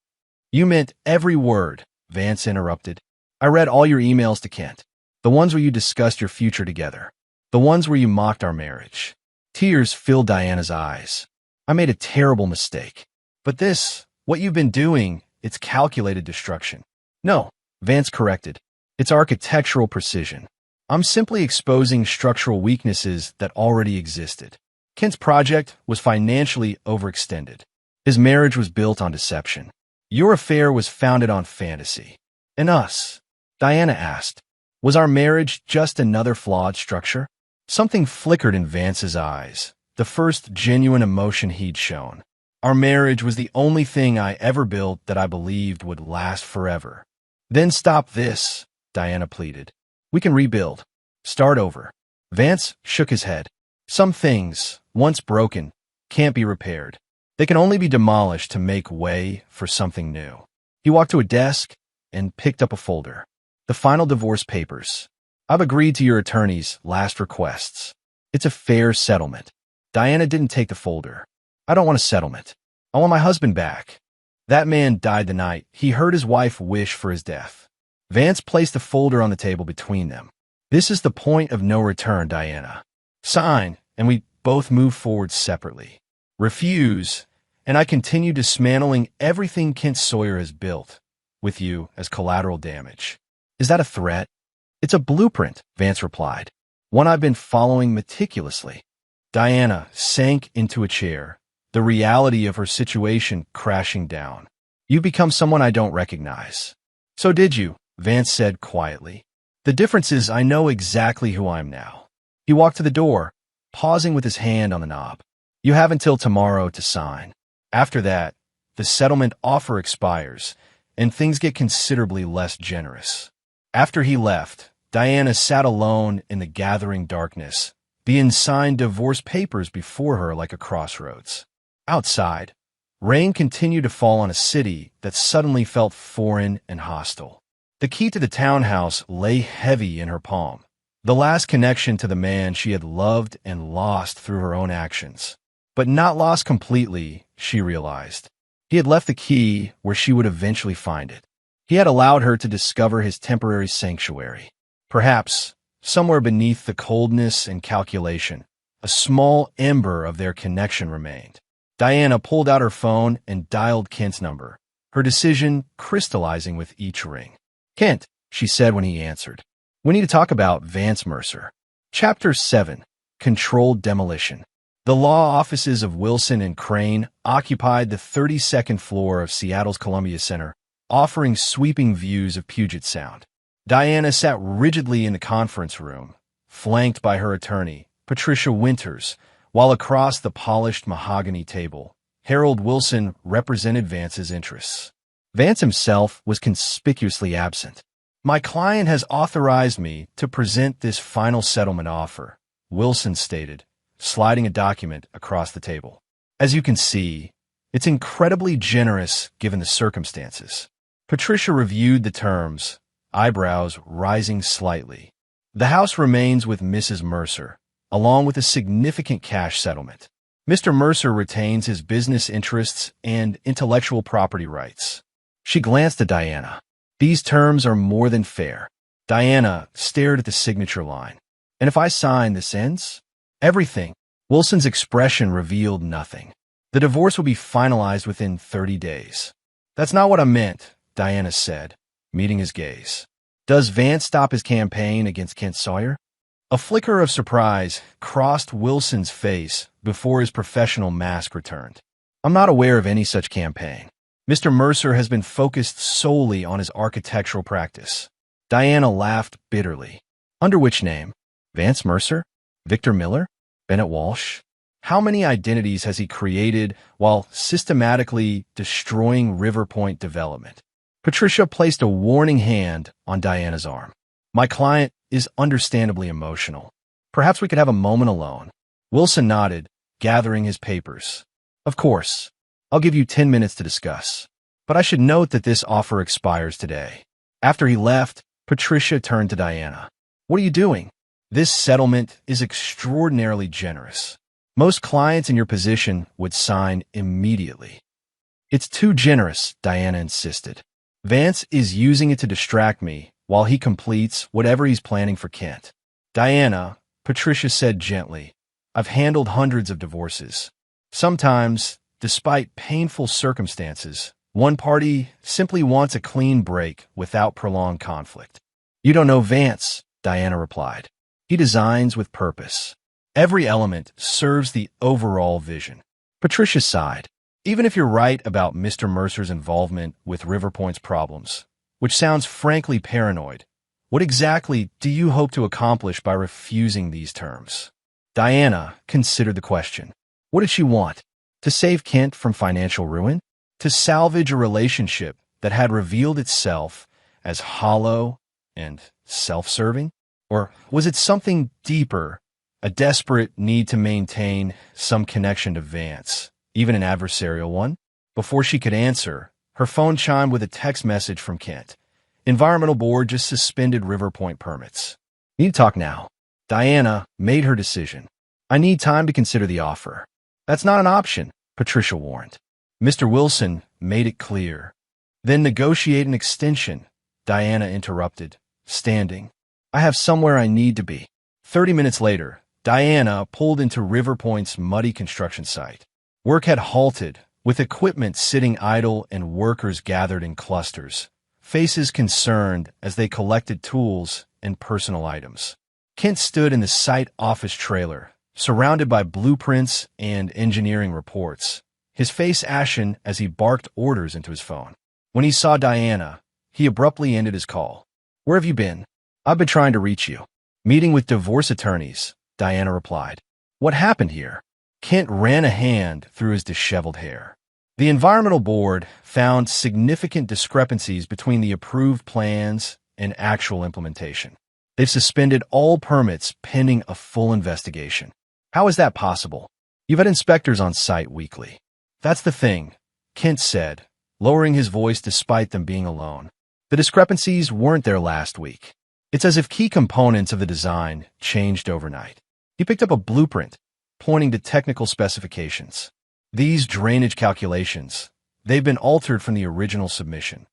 A: "You meant every word," Vance interrupted. "I read all your emails to Kent. The ones where you discussed your future together. The ones where you mocked our marriage." Tears filled Diana's eyes. "I made a terrible mistake. But this, what you've been doing, it's calculated destruction." "No," Vance corrected. "It's architectural precision. I'm simply exposing structural weaknesses that already existed." Kent's project was financially overextended. His marriage was built on deception. Your affair was founded on fantasy. And us? Diana asked. Was our marriage just another flawed structure? Something flickered in Vance's eyes, the first genuine emotion he'd shown. Our marriage was the only thing I ever built that I believed would last forever. "Then stop this," Diana pleaded. "We can rebuild. Start over." Vance shook his head. "Some things, once broken, can't be repaired. They can only be demolished to make way for something new." He walked to a desk and picked up a folder. "The final divorce papers. I've agreed to your attorney's last requests. It's a fair settlement." Diana didn't take the folder. "I don't want a settlement. I want my husband back. That man died the night he heard his wife wish for his death." Vance placed the folder on the table between them. "This is the point of no return, Diana. Sign, and we both move forward separately. Refuse, and I continue dismantling everything Kent Sawyer has built, with you as collateral damage. Is that a threat? It's a blueprint, Vance replied. One I've been following meticulously. Diana sank into a chair, the reality of her situation crashing down. You've become someone I don't recognize. So did you, Vance said quietly. The difference is I know exactly who I am now. He walked to the door, pausing with his hand on the knob. You have until tomorrow to sign. After that, the settlement offer expires, and things get considerably less generous. After he left, Diana sat alone in the gathering darkness, the unsigned divorce papers before her like a crossroads. Outside, rain continued to fall on a city that suddenly felt foreign and hostile. The key to the townhouse lay heavy in her palm, the last connection to the man she had loved and lost through her own actions. But not lost completely, she realized. He had left the key where she would eventually find it. He had allowed her to discover his temporary sanctuary. Perhaps, somewhere beneath the coldness and calculation, a small ember of their connection remained. Diana pulled out her phone and dialed Kent's number, her decision crystallizing with each ring. Kent, she said when he answered. We need to talk about Vance Mercer. Chapter 7. Controlled Demolition. The law offices of Wilson and Crane occupied the 32nd floor of Seattle's Columbia Center, offering sweeping views of Puget Sound. Diana sat rigidly in the conference room, flanked by her attorney, Patricia Winters, while across the polished mahogany table, Harold Wilson represented Vance's interests. Vance himself was conspicuously absent. My client has authorized me to present this final settlement offer, Wilson stated, sliding a document across the table. As you can see, it's incredibly generous given the circumstances. Patricia reviewed the terms, eyebrows rising slightly. The house remains with Mrs. Mercer, along with a significant cash settlement. Mr. Mercer retains his business interests and intellectual property rights. She glanced at Diana. These terms are more than fair. Diana stared at the signature line. And if I sign, this ends? Everything. Wilson's expression revealed nothing. The divorce will be finalized within 30 days. That's not what I meant, Diana said, meeting his gaze. Does Vance stop his campaign against Kent Sawyer? A flicker of surprise crossed Wilson's face before his professional mask returned. I'm not aware of any such campaign. Mr. Mercer has been focused solely on his architectural practice. Diana laughed bitterly. Under which name? Vance Mercer? Victor Miller? Bennett Walsh? How many identities has he created while systematically destroying River Point development? Patricia placed a warning hand on Diana's arm. My client is understandably emotional. Perhaps we could have a moment alone. Wilson nodded, gathering his papers. Of course. I'll give you 10 minutes to discuss. But I should note that this offer expires today. After he left, Patricia turned to Diana. What are you doing? This settlement is extraordinarily generous. Most clients in your position would sign immediately. It's too generous, Diana insisted. Vance is using it to distract me while he completes whatever he's planning for Kent. Diana, Patricia said gently, I've handled hundreds of divorces. Sometimes, despite painful circumstances, one party simply wants a clean break without prolonged conflict. You don't know Vance, Diana replied. He designs with purpose. Every element serves the overall vision. Patricia sighed. Even if you're right about Mr. Mercer's involvement with River Point's problems, which sounds frankly paranoid, what exactly do you hope to accomplish by refusing these terms? Diana considered the question. What did she want? To save Kent from financial ruin? To salvage a relationship that had revealed itself as hollow and self-serving? Or was it something deeper, a desperate need to maintain some connection to Vance, even an adversarial one? Before she could answer, her phone chimed with a text message from Kent. Environmental Board just suspended River Point permits. Need to talk now. Diana made her decision. I need time to consider the offer. That's not an option, Patricia warned. Mr. Wilson made it clear. Then negotiate an extension, Diana interrupted, standing. I have somewhere I need to be. 30 minutes later, Diana pulled into River Point's muddy construction site. Work had halted, with equipment sitting idle and workers gathered in clusters, faces concerned as they collected tools and personal items. Kent stood in the site office trailer, surrounded by blueprints and engineering reports, his face ashen as he barked orders into his phone. When he saw Diana, he abruptly ended his call. "Where have you been?" "I've been trying to reach you." "Meeting with divorce attorneys," Diana replied. "What happened here?" Kent ran a hand through his disheveled hair. The Environmental Board found significant discrepancies between the approved plans and actual implementation. They've suspended all permits pending a full investigation. "How is that possible?" "You've had inspectors on site weekly." "That's the thing," Kent said, lowering his voice despite them being alone. "The discrepancies weren't there last week. It's as if key components of the design changed overnight." He picked up a blueprint, pointing to technical specifications. "These drainage calculations, they've been altered from the original submission."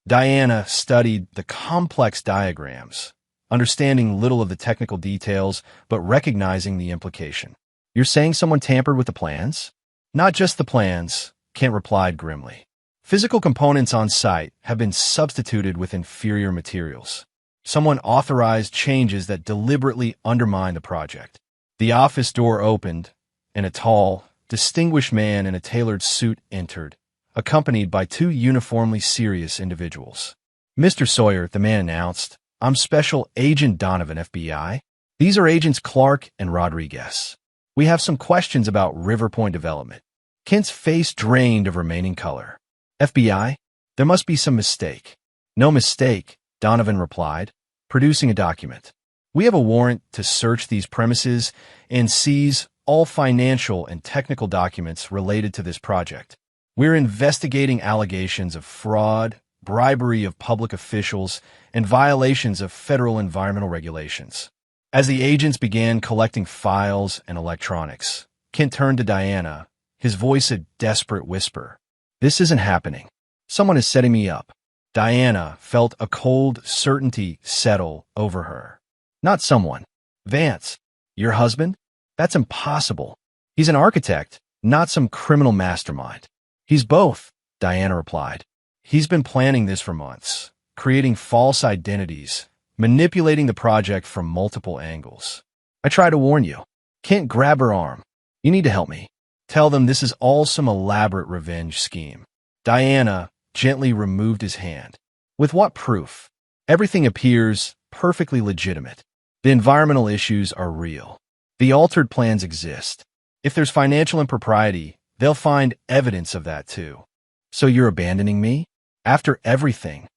A: Diana studied the complex diagrams, understanding little of the technical details, but recognizing the implication. "You're saying someone tampered with the plans?" "Not just the plans," Kent replied grimly. "Physical components on site have been substituted with inferior materials. Someone authorized changes that deliberately undermine the project." The office door opened, and a tall, distinguished man in a tailored suit entered, accompanied by two uniformly serious individuals. "Mr. Sawyer," the man announced, "I'm Special Agent Donovan, FBI. These are Agents Clark and Rodriguez. We have some questions about River Point development." Kent's face drained of remaining color. "FBI? There must be some mistake." "No mistake," Donovan replied, producing a document. "We have a warrant to search these premises and seize all financial and technical documents related to this project. We're investigating allegations of fraud, bribery of public officials, and violations of federal environmental regulations." As the agents began collecting files and electronics, Kent turned to Diana, his voice a desperate whisper. "This isn't happening. Someone is setting me up." Diana felt a cold certainty settle over her. "Not someone. Vance. Your husband? That's impossible. He's an architect, not some criminal mastermind." "He's both," Diana replied. "He's been planning this for months, creating false identities, manipulating the project from multiple angles." "I try to warn you." Kent grabbed her arm. "You need to help me. Tell them this is all some elaborate revenge scheme." Diana gently removed his hand. "With what proof?" "Everything appears perfectly legitimate. The environmental issues are real. The altered plans exist. If there's financial impropriety, they'll find evidence of that too." "So you're abandoning me? After everything?"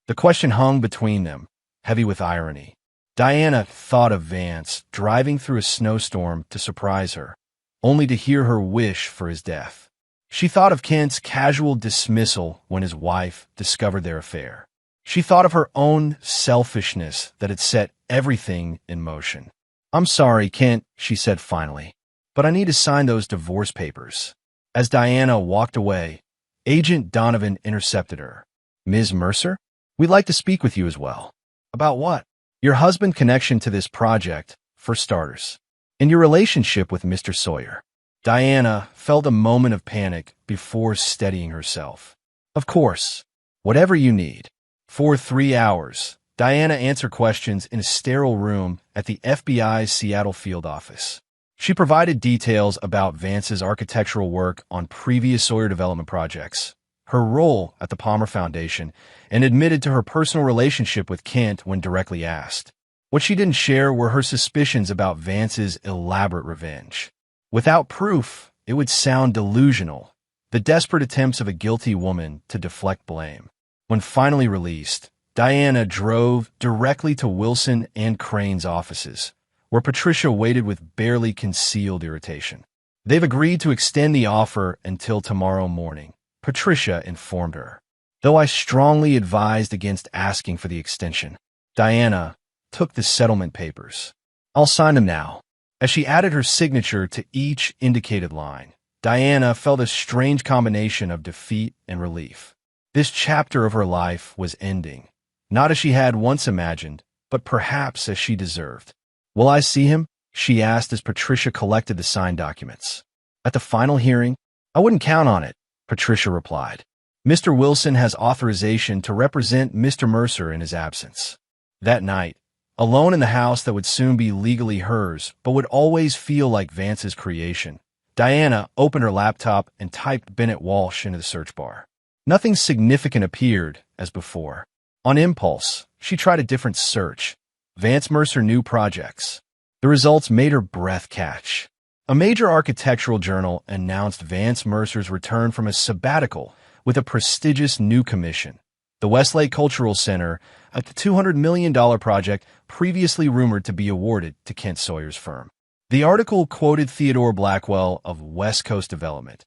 A: The question hung between them, heavy with irony. Diana thought of Vance driving through a snowstorm to surprise her, only to hear her wish for his death. She thought of Kent's casual dismissal when his wife discovered their affair. She thought of her own selfishness that had set everything in motion. "I'm sorry, Kent," she said finally, "but I need to sign those divorce papers." As Diana walked away, Agent Donovan intercepted her. "Ms. Mercer? We'd like to speak with you as well." "About what?" "Your husband's connection to this project, for starters, and your relationship with Mr. Sawyer." Diana felt a moment of panic before steadying herself. "Of course. Whatever you need." For 3 hours, Diana answered questions in a sterile room at the FBI's Seattle field office. She provided details about Vance's architectural work on previous Sawyer development projects, her role at the Palmer Foundation, and admitted to her personal relationship with Kent when directly asked. What she didn't share were her suspicions about Vance's elaborate revenge. Without proof, it would sound delusional, the desperate attempts of a guilty woman to deflect blame. When finally released, Diana drove directly to Wilson and Crane's offices, where Patricia waited with barely concealed irritation. "They've agreed to extend the offer until tomorrow morning," Patricia informed her. "Though I strongly advised against asking for the extension." Diana took the settlement papers. "I'll sign them now." As she added her signature to each indicated line, Diana felt a strange combination of defeat and relief. This chapter of her life was ending, not as she had once imagined, but perhaps as she deserved. "Will I see him?" she asked as Patricia collected the signed documents. "At the final hearing? I wouldn't count on it," Patricia replied. Mr. Wilson has authorization to represent Mr. Mercer in his absence. That night, alone in the house that would soon be legally hers but would always feel like Vance's creation, Diana opened her laptop and typed Bennett Walsh into the search bar. Nothing significant appeared, as before. On impulse, she tried a different search. Vance Mercer New Projects. The results made her breath catch. A major architectural journal announced Vance Mercer's return from a sabbatical with a prestigious new commission, the Westlake Cultural Center, a $200 million project previously rumored to be awarded to Kent Sawyer's firm. The article quoted Theodore Blackwell of West Coast Development.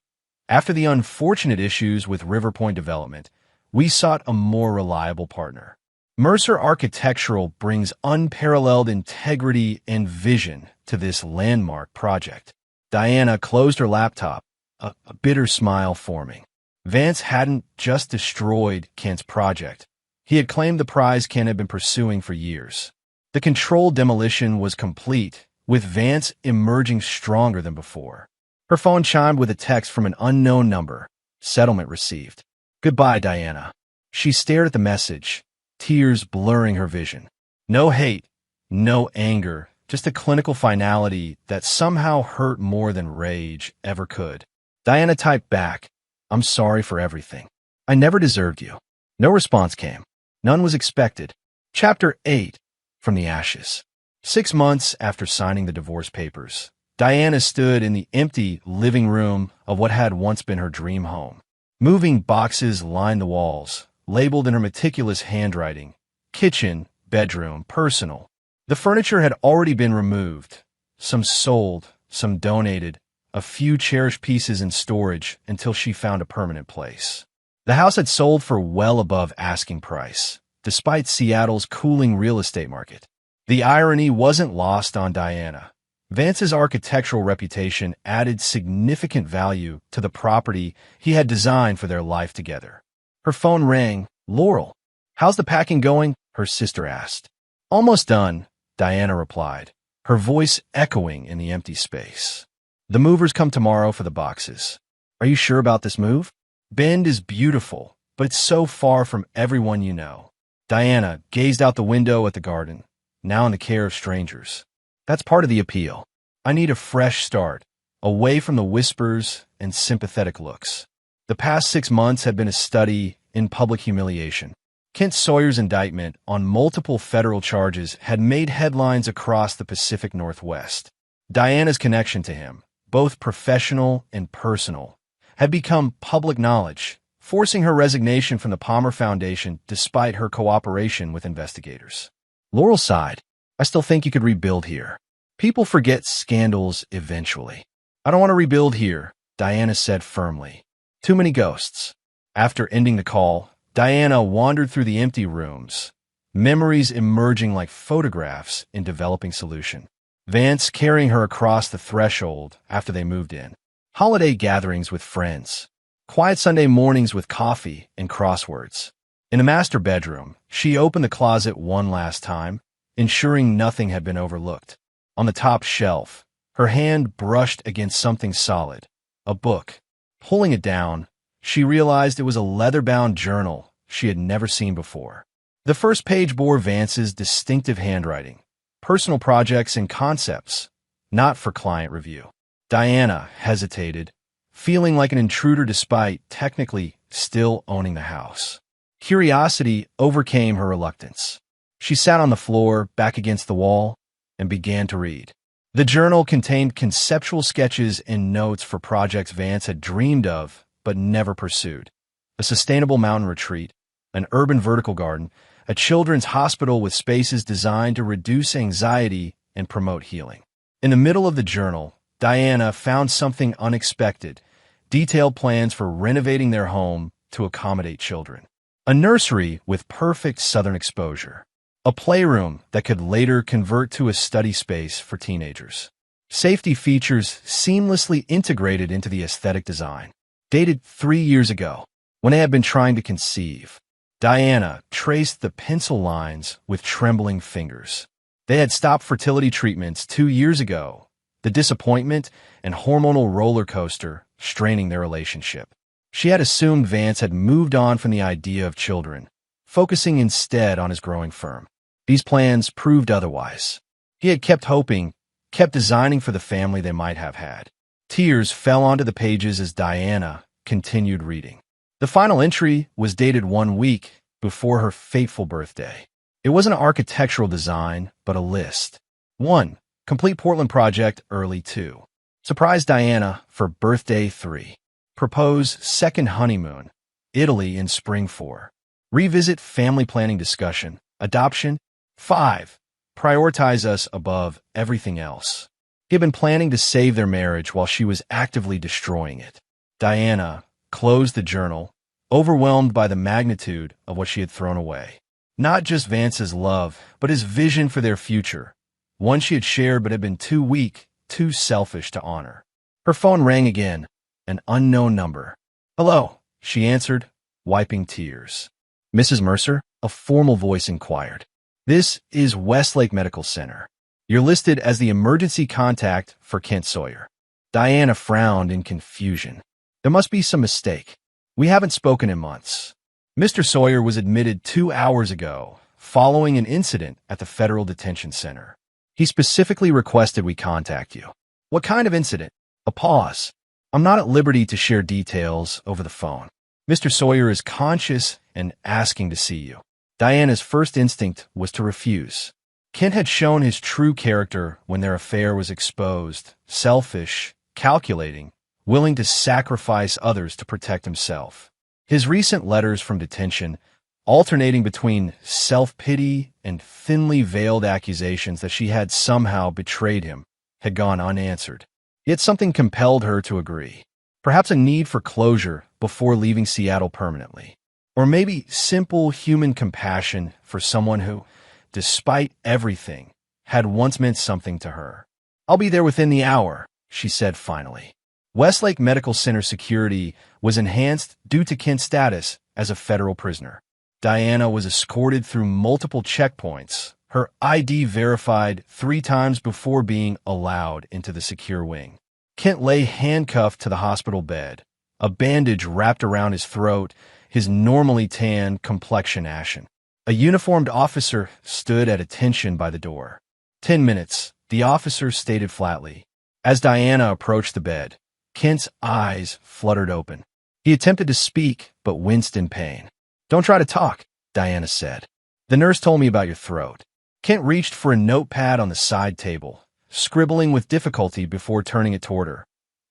A: After the unfortunate issues with River Point Development, we sought a more reliable partner. Mercer Architectural brings unparalleled integrity and vision to this landmark project. Diana closed her laptop, a bitter smile forming. Vance hadn't just destroyed Kent's project. He had claimed the prize Kent had been pursuing for years. The controlled demolition was complete, with Vance emerging stronger than before. Her phone chimed with a text from an unknown number. Settlement received. Goodbye, Diana. She stared at the message, tears blurring her vision. No hate, no anger, just a clinical finality that somehow hurt more than rage ever could. Diana typed back, I'm sorry for everything. I never deserved you. No response came. None was expected. Chapter 8. From the Ashes. 6 months after signing the divorce papers, Diana stood in the empty living room of what had once been her dream home. Moving boxes lined the walls, labeled in her meticulous handwriting, kitchen, bedroom, personal. The furniture had already been removed, some sold, some donated, a few cherished pieces in storage until she found a permanent place. The house had sold for well above asking price, despite Seattle's cooling real estate market. The irony wasn't lost on Diana. Vance's architectural reputation added significant value to the property he had designed for their life together. Her phone rang. Laurel, how's the packing going? Her sister asked. Almost done, Diana replied, her voice echoing in the empty space. The movers come tomorrow for the boxes. Are you sure about this move? Bend is beautiful, but it's so far from everyone you know. Diana gazed out the window at the garden, now in the care of strangers. That's part of the appeal. I need a fresh start, away from the whispers and sympathetic looks. The past 6 months had been a study in public humiliation. Kent Sawyer's indictment on multiple federal charges had made headlines across the Pacific Northwest. Diana's connection to him, both professional and personal, had become public knowledge, forcing her resignation from the Palmer Foundation despite her cooperation with investigators. Laurel sighed. I still think you could rebuild here. People forget scandals eventually. I don't want to rebuild here, Diana said firmly. Too many ghosts. After ending the call, Diana wandered through the empty rooms, memories emerging like photographs in developing solution. Vance carrying her across the threshold after they moved in. Holiday gatherings with friends. Quiet Sunday mornings with coffee and crosswords. In the master bedroom, she opened the closet one last time, ensuring nothing had been overlooked. On the top shelf, her hand brushed against something solid, a book. Pulling it down, she realized it was a leather-bound journal she had never seen before. The first page bore Vance's distinctive handwriting, personal projects and concepts, not for client review. Diana hesitated, feeling like an intruder despite technically still owning the house. Curiosity overcame her reluctance. She sat on the floor, back against the wall, and began to read. The journal contained conceptual sketches and notes for projects Vance had dreamed of but never pursued. A sustainable mountain retreat, an urban vertical garden, a children's hospital with spaces designed to reduce anxiety and promote healing. In the middle of the journal, Diana found something unexpected, detailed plans for renovating their home to accommodate children. A nursery with perfect southern exposure. A playroom that could later convert to a study space for teenagers. Safety features seamlessly integrated into the aesthetic design. Dated 3 years ago, when they had been trying to conceive. Diana traced the pencil lines with trembling fingers. They had stopped fertility treatments 2 years ago, the disappointment and hormonal roller coaster straining their relationship. She had assumed Vance had moved on from the idea of children, focusing instead on his growing firm. These plans proved otherwise. He had kept hoping, kept designing for the family they might have had. Tears fell onto the pages as Diana continued reading. The final entry was dated 1 week before her fateful birthday. It wasn't an architectural design, but a list. 1. Complete Portland project early 2. Surprise Diana for birthday 3. Propose second honeymoon, Italy in spring 4. Revisit family planning discussion, adoption 5. Prioritize us above everything else. He had been planning to save their marriage while she was actively destroying it. Diana closed the journal, overwhelmed by the magnitude of what she had thrown away. Not just Vance's love, but his vision for their future, one she had shared but had been too weak, too selfish to honor. Her phone rang again, an unknown number. "Hello," she answered, wiping tears. "Mrs. Mercer?" a formal voice inquired. "This is Westlake Medical Center. You're listed as the emergency contact for Kent Sawyer." Diana frowned in confusion. "There must be some mistake. We haven't spoken in months. Mr. Sawyer was admitted 2 hours ago, following an incident at the Federal Detention Center. He specifically requested we contact you." "What kind of incident?" A pause. "I'm not at liberty to share details over the phone. Mr. Sawyer is conscious and asking to see you." Diana's first instinct was to refuse. Kent had shown his true character when their affair was exposed: selfish, calculating, willing to sacrifice others to protect himself. His recent letters from detention, alternating between self-pity and thinly veiled accusations that she had somehow betrayed him, had gone unanswered. Yet something compelled her to agree. Perhaps a need for closure before leaving Seattle permanently. Or maybe simple human compassion for someone who, despite everything, had once meant something to her. "I'll be there within the hour," she said finally. Westlake Medical Center security was enhanced due to Kent's status as a federal prisoner. Diana was escorted through multiple checkpoints, her ID verified 3 times before being allowed into the secure wing. Kent lay handcuffed to the hospital bed, a bandage wrapped around his throat, his normally tan complexion ashen. A uniformed officer stood at attention by the door. 10 minutes, the officer stated flatly. As Diana approached the bed, Kent's eyes fluttered open. He attempted to speak, but winced in pain. "Don't try to talk," Diana said. "The nurse told me about your throat." Kent reached for a notepad on the side table, scribbling with difficulty before turning it toward her.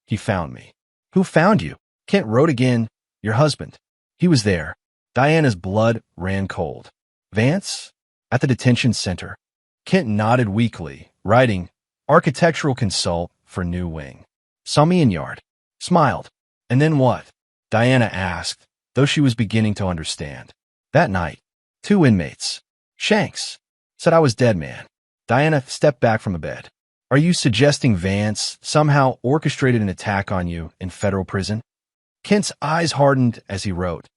A: "He found me." "Who found you?" Kent wrote again. "Your husband. He was there." Diana's blood ran cold. "Vance?" "At the detention center." Kent nodded weakly, writing, "Architectural consult for new wing." "Saw me in yard." Smiled. "And then what?" Diana asked, though she was beginning to understand. "That night, 2 inmates. Shanks. Said I was dead man." Diana stepped back from the bed. "Are you suggesting Vance somehow orchestrated an attack on you in federal prison?" Kent's eyes hardened as he wrote,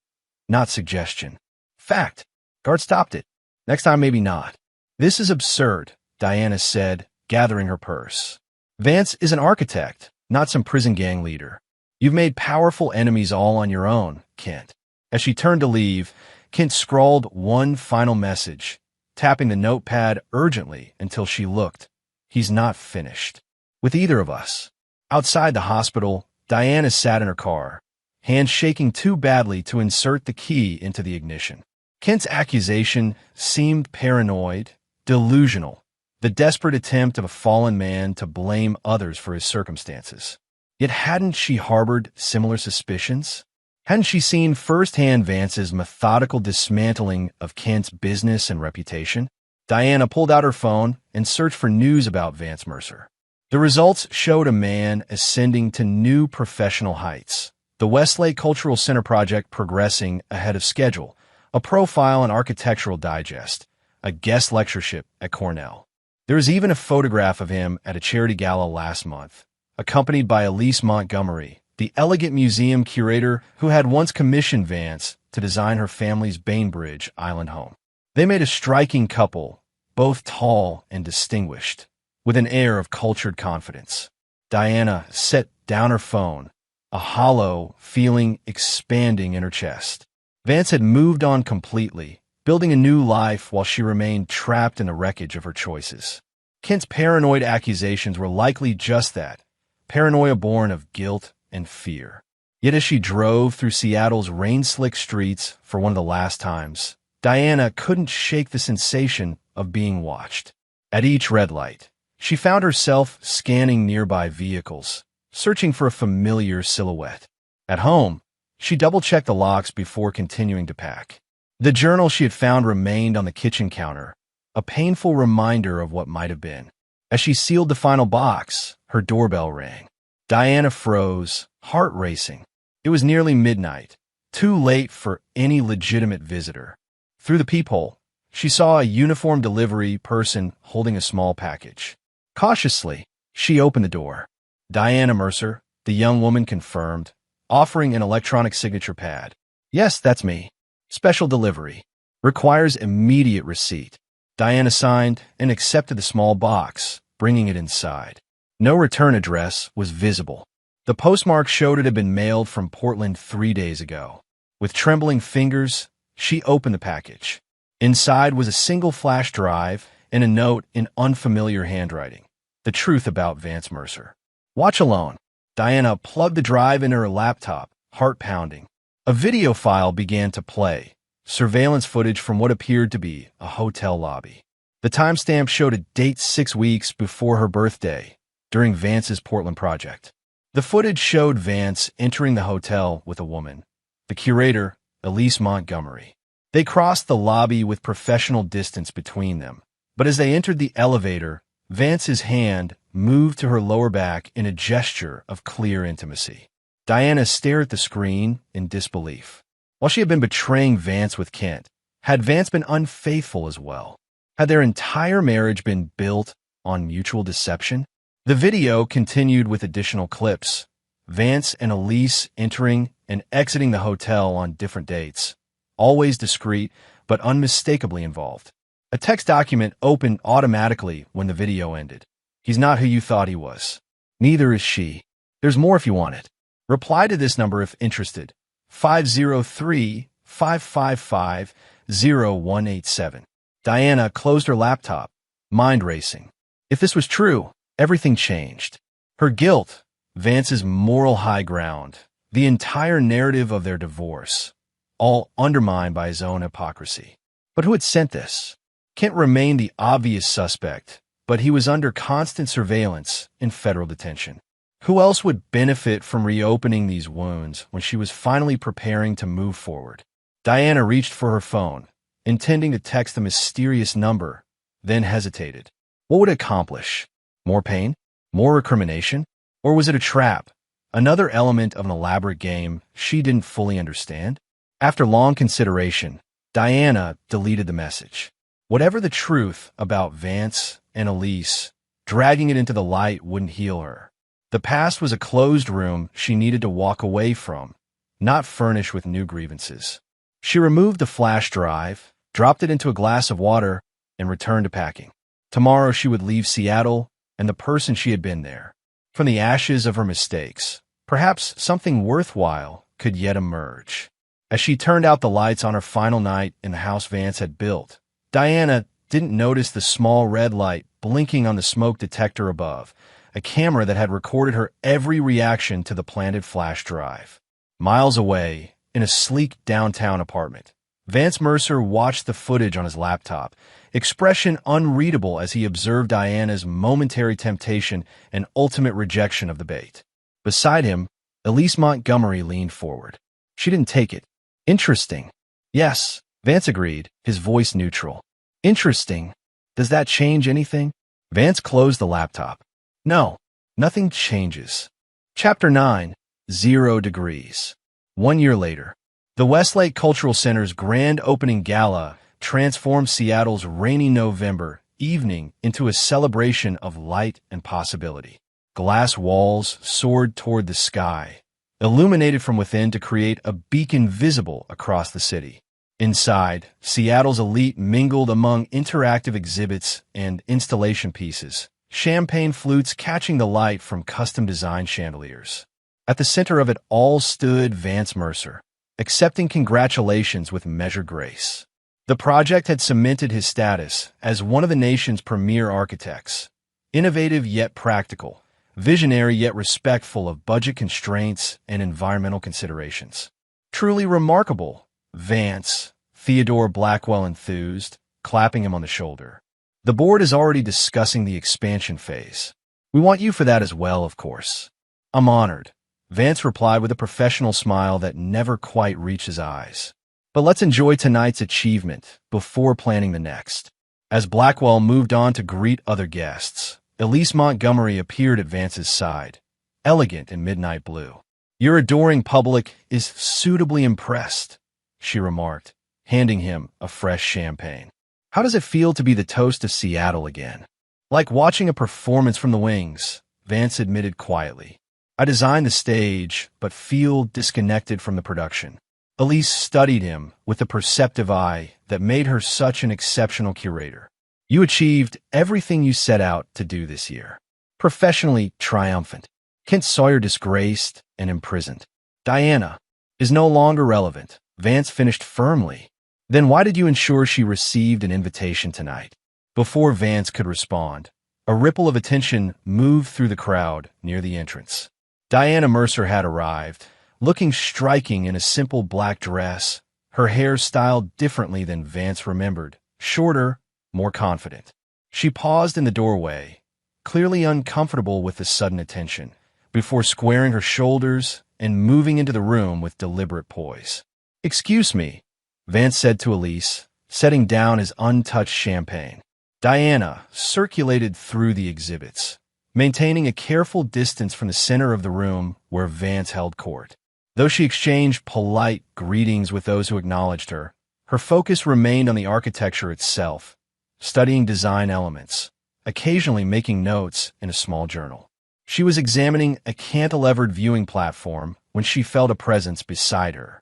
A: "Not suggestion. Fact. Guard stopped it. Next time maybe not." "This is absurd," Diana said, gathering her purse. "Vance is an architect, not some prison gang leader. You've made powerful enemies all on your own, Kent." As she turned to leave, Kent scrawled one final message, tapping the notepad urgently until she looked. "He's not finished with either of us." Outside the hospital, Diana sat in her car, hands shaking too badly to insert the key into the ignition. Kent's accusation seemed paranoid, delusional, the desperate attempt of a fallen man to blame others for his circumstances. Yet hadn't she harbored similar suspicions? Hadn't she seen firsthand Vance's methodical dismantling of Kent's business and reputation? Diana pulled out her phone and searched for news about Vance Mercer. The results showed a man ascending to new professional heights. The Westlake Cultural Center project progressing ahead of schedule, a profile in Architectural Digest, a guest lectureship at Cornell. There is even a photograph of him at a charity gala last month, accompanied by Elise Montgomery, the elegant museum curator who had once commissioned Vance to design her family's Bainbridge Island home. They made a striking couple, both tall and distinguished, with an air of cultured confidence. Diana set down her phone, a hollow feeling expanding in her chest. Vance had moved on completely, building a new life while she remained trapped in the wreckage of her choices. Kent's paranoid accusations were likely just that, paranoia born of guilt and fear. Yet as she drove through Seattle's rain-slick streets for one of the last times, Diana couldn't shake the sensation of being watched. At each red light, she found herself scanning nearby vehicles, searching for a familiar silhouette. At home, she double-checked the locks before continuing to pack. The journal she had found remained on the kitchen counter, a painful reminder of what might have been. As she sealed the final box, her doorbell rang. Diana froze, heart racing. It was nearly midnight, too late for any legitimate visitor. Through the peephole, she saw a uniformed delivery person holding a small package. Cautiously, she opened the door. Diana Mercer, the young woman confirmed, offering an electronic signature pad. Yes, that's me. Special delivery. Requires immediate receipt. Diana signed and accepted the small box, bringing it inside. No return address was visible. The postmark showed it had been mailed from Portland 3 days ago. With trembling fingers, she opened the package. Inside was a single flash drive and a note in unfamiliar handwriting. The truth about Vance Mercer. Watch alone. Diana plugged the drive into her laptop, heart pounding. A video file began to play, surveillance footage from what appeared to be a hotel lobby. The timestamp showed a date 6 weeks before her birthday, during Vance's Portland project. The footage showed Vance entering the hotel with a woman, the curator, Elise Montgomery. They crossed the lobby with professional distance between them, but as they entered the elevator, Vance's hand moved to her lower back in a gesture of clear intimacy. Diana stared at the screen in disbelief. While she had been betraying Vance with Kent, had Vance been unfaithful as well? Had their entire marriage been built on mutual deception? The video continued with additional clips. Vance and Elise entering and exiting the hotel on different dates, always discreet but unmistakably involved. A text document opened automatically when the video ended. He's not who you thought he was. Neither is she. There's more if you want it. Reply to this number if interested. 503-555-0187. Diana closed her laptop, mind racing. If this was true, everything changed. Her guilt, Vance's moral high ground, the entire narrative of their divorce, all undermined by his own hypocrisy. But who had sent this? Kent remained the obvious suspect, but he was under constant surveillance in federal detention. Who else would benefit from reopening these wounds when she was finally preparing to move forward? Diana reached for her phone, intending to text the mysterious number, then hesitated. What would it accomplish? More pain? More recrimination? Or was it a trap? Another element of an elaborate game she didn't fully understand? After long consideration, Diana deleted the message. Whatever the truth about Vance and Elise, dragging it into the light wouldn't heal her. The past was a closed room she needed to walk away from, not furnish with new grievances. She removed the flash drive, dropped it into a glass of water, and returned to packing. Tomorrow she would leave Seattle and the person she had been there. From the ashes of her mistakes, perhaps something worthwhile could yet emerge. As she turned out the lights on her final night in the house Vance had built, Diana didn't notice the small red light blinking on the smoke detector above, a camera that had recorded her every reaction to the planted flash drive. Miles away, in a sleek downtown apartment, Vance Mercer watched the footage on his laptop, expression unreadable as he observed Diana's momentary temptation and ultimate rejection of the bait. Beside him, Elise Montgomery leaned forward. She didn't take it. Interesting. Yes, Vance agreed, his voice neutral. Interesting. Does that change anything? Vance closed the laptop. No, nothing changes. Chapter 9, 0 Degrees. 1 year later, the Westlake Cultural Center's grand opening gala transformed Seattle's rainy November evening into a celebration of light and possibility. Glass walls soared toward the sky, illuminated from within to create a beacon visible across the city. Inside, Seattle's elite mingled among interactive exhibits and installation pieces, champagne flutes catching the light from custom-designed chandeliers. At the center of it all stood Vance Mercer, accepting congratulations with measured grace. The project had cemented his status as one of the nation's premier architects, innovative yet practical, visionary yet respectful of budget constraints and environmental considerations. Truly remarkable, Vance, Theodore Blackwell enthused, clapping him on the shoulder. The board is already discussing the expansion phase. We want you for that as well, of course. I'm honored, Vance replied with a professional smile that never quite reached his eyes. But let's enjoy tonight's achievement before planning the next. As Blackwell moved on to greet other guests, Elise Montgomery appeared at Vance's side, elegant in midnight blue. Your adoring public is suitably impressed, she remarked, handing him a fresh champagne. How does it feel to be the toast of Seattle again? Like watching a performance from the wings, Vance admitted quietly. I designed the stage, but feel disconnected from the production. Elise studied him with a perceptive eye that made her such an exceptional curator. You achieved everything you set out to do this year. Professionally triumphant. Kent Sawyer disgraced and imprisoned. Diana is no longer relevant, Vance finished firmly. Then why did you ensure she received an invitation tonight? Before Vance could respond, a ripple of attention moved through the crowd near the entrance. Diana Mercer had arrived, looking striking in a simple black dress, her hair styled differently than Vance remembered, shorter, more confident. She paused in the doorway, clearly uncomfortable with the sudden attention, before squaring her shoulders and moving into the room with deliberate poise. Excuse me, Vance said to Elise, setting down his untouched champagne. Diana circulated through the exhibits, maintaining a careful distance from the center of the room where Vance held court. Though she exchanged polite greetings with those who acknowledged her, her focus remained on the architecture itself, studying design elements, occasionally making notes in a small journal. She was examining a cantilevered viewing platform when she felt a presence beside her.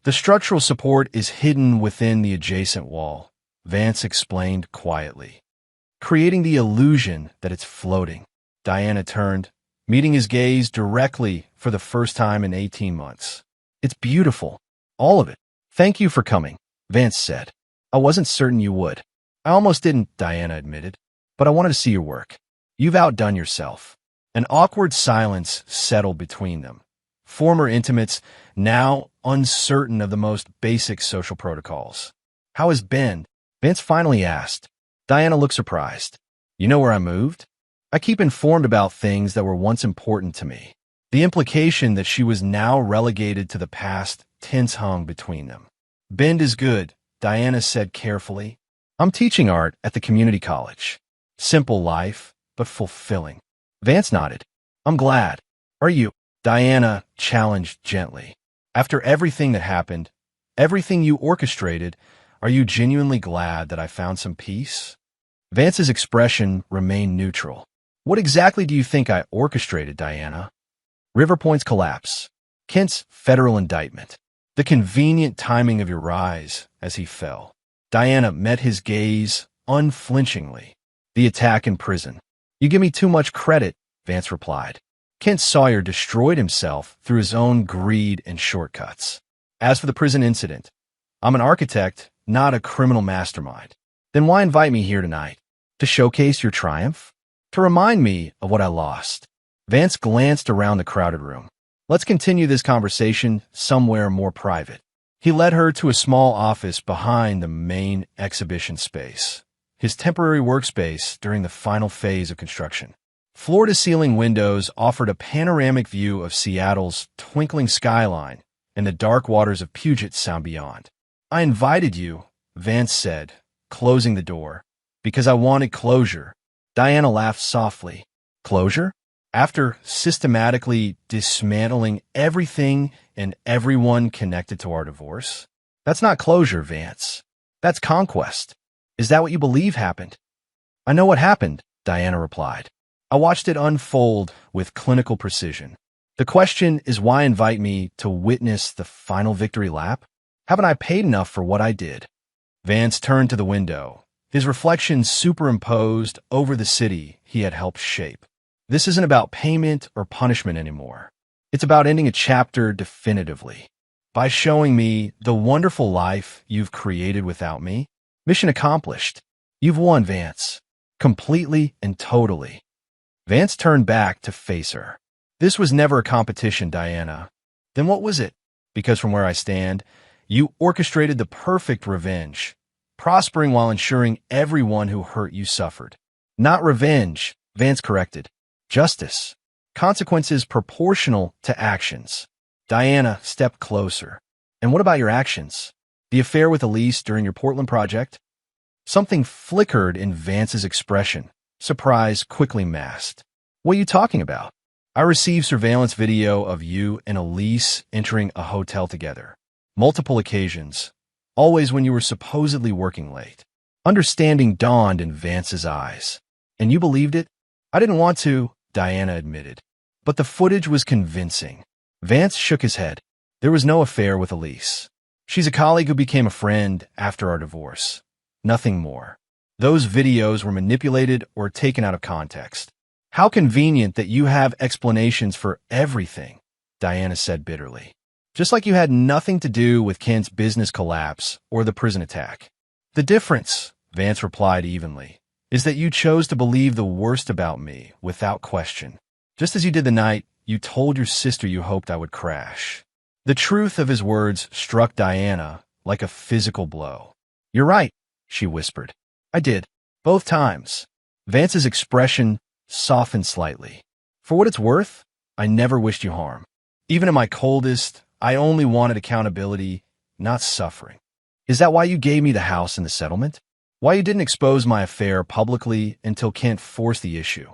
A: The structural support is hidden within the adjacent wall, Vance explained quietly, creating the illusion that it's floating. Diana turned, meeting his gaze directly for the first time in 18 months. It's beautiful. All of it. Thank you for coming, Vance said. I wasn't certain you would. I almost didn't, Diana admitted, but I wanted to see your work. You've outdone yourself. An awkward silence settled between them. Former intimates, now uncertain of the most basic social protocols. How has Ben? Vance finally asked. Diana looked surprised. You know where I moved? I keep informed about things that were once important to me. The implication that she was now relegated to the past tense hung between them. Bend is good, Diana said carefully. I'm teaching art at the community college. Simple life, but fulfilling. Vance nodded. I'm glad. Are you? Diana challenged gently. After everything that happened, everything you orchestrated, are you genuinely glad that I found some peace? Vance's expression remained neutral. What exactly do you think I orchestrated, Diana? River Point's collapse. Kent's federal indictment. The convenient timing of your rise as he fell. Diana met his gaze unflinchingly. The attack in prison. You give me too much credit, Vance replied. Kent Sawyer destroyed himself through his own greed and shortcuts. As for the prison incident, I'm an architect, not a criminal mastermind. Then why invite me here tonight? To showcase your triumph? To remind me of what I lost? Vance glanced around the crowded room. Let's continue this conversation somewhere more private. He led her to a small office behind the main exhibition space, his temporary workspace during the final phase of construction. Floor-to-ceiling windows offered a panoramic view of Seattle's twinkling skyline and the dark waters of Puget Sound beyond. I invited you, Vance said, closing the door, because I wanted closure. Diana laughed softly. Closure? After systematically dismantling everything and everyone connected to our divorce? That's not closure, Vance. That's conquest. Is that what you believe happened? I know what happened, Diana replied. I watched it unfold with clinical precision. The question is why invite me to witness the final victory lap? Haven't I paid enough for what I did? Vance turned to the window, his reflection superimposed over the city he had helped shape. This isn't about payment or punishment anymore. It's about ending a chapter definitively. By showing me the wonderful life you've created without me. Mission accomplished. You've won, Vance. Completely and totally. Vance turned back to face her. This was never a competition, Diana. Then what was it? Because from where I stand, you orchestrated the perfect revenge, prospering while ensuring everyone who hurt you suffered. Not revenge, Vance corrected. Justice. Consequences proportional to actions. Diana stepped closer. And what about your actions? The affair with Elise during your Portland project? Something flickered in Vance's expression. Surprise quickly masked. What are you talking about? I received surveillance video of you and Elise entering a hotel together. Multiple occasions. Always when you were supposedly working late. Understanding dawned in Vance's eyes. And you believed it? I didn't want to, Diana admitted. But the footage was convincing. Vance shook his head. There was no affair with Elise. She's a colleague who became a friend after our divorce. Nothing more. Those videos were manipulated or taken out of context. How convenient that you have explanations for everything, Diana said bitterly. Just like you had nothing to do with Kent's business collapse or the prison attack. The difference, Vance replied evenly, is that you chose to believe the worst about me without question. Just as you did the night you told your sister you hoped I would crash. The truth of his words struck Diana like a physical blow. You're right, she whispered. I did. Both times. Vance's expression softened slightly. For what it's worth, I never wished you harm. Even at my coldest, I only wanted accountability, not suffering. Is that why you gave me the house in the settlement? Why you didn't expose my affair publicly until Kent forced the issue?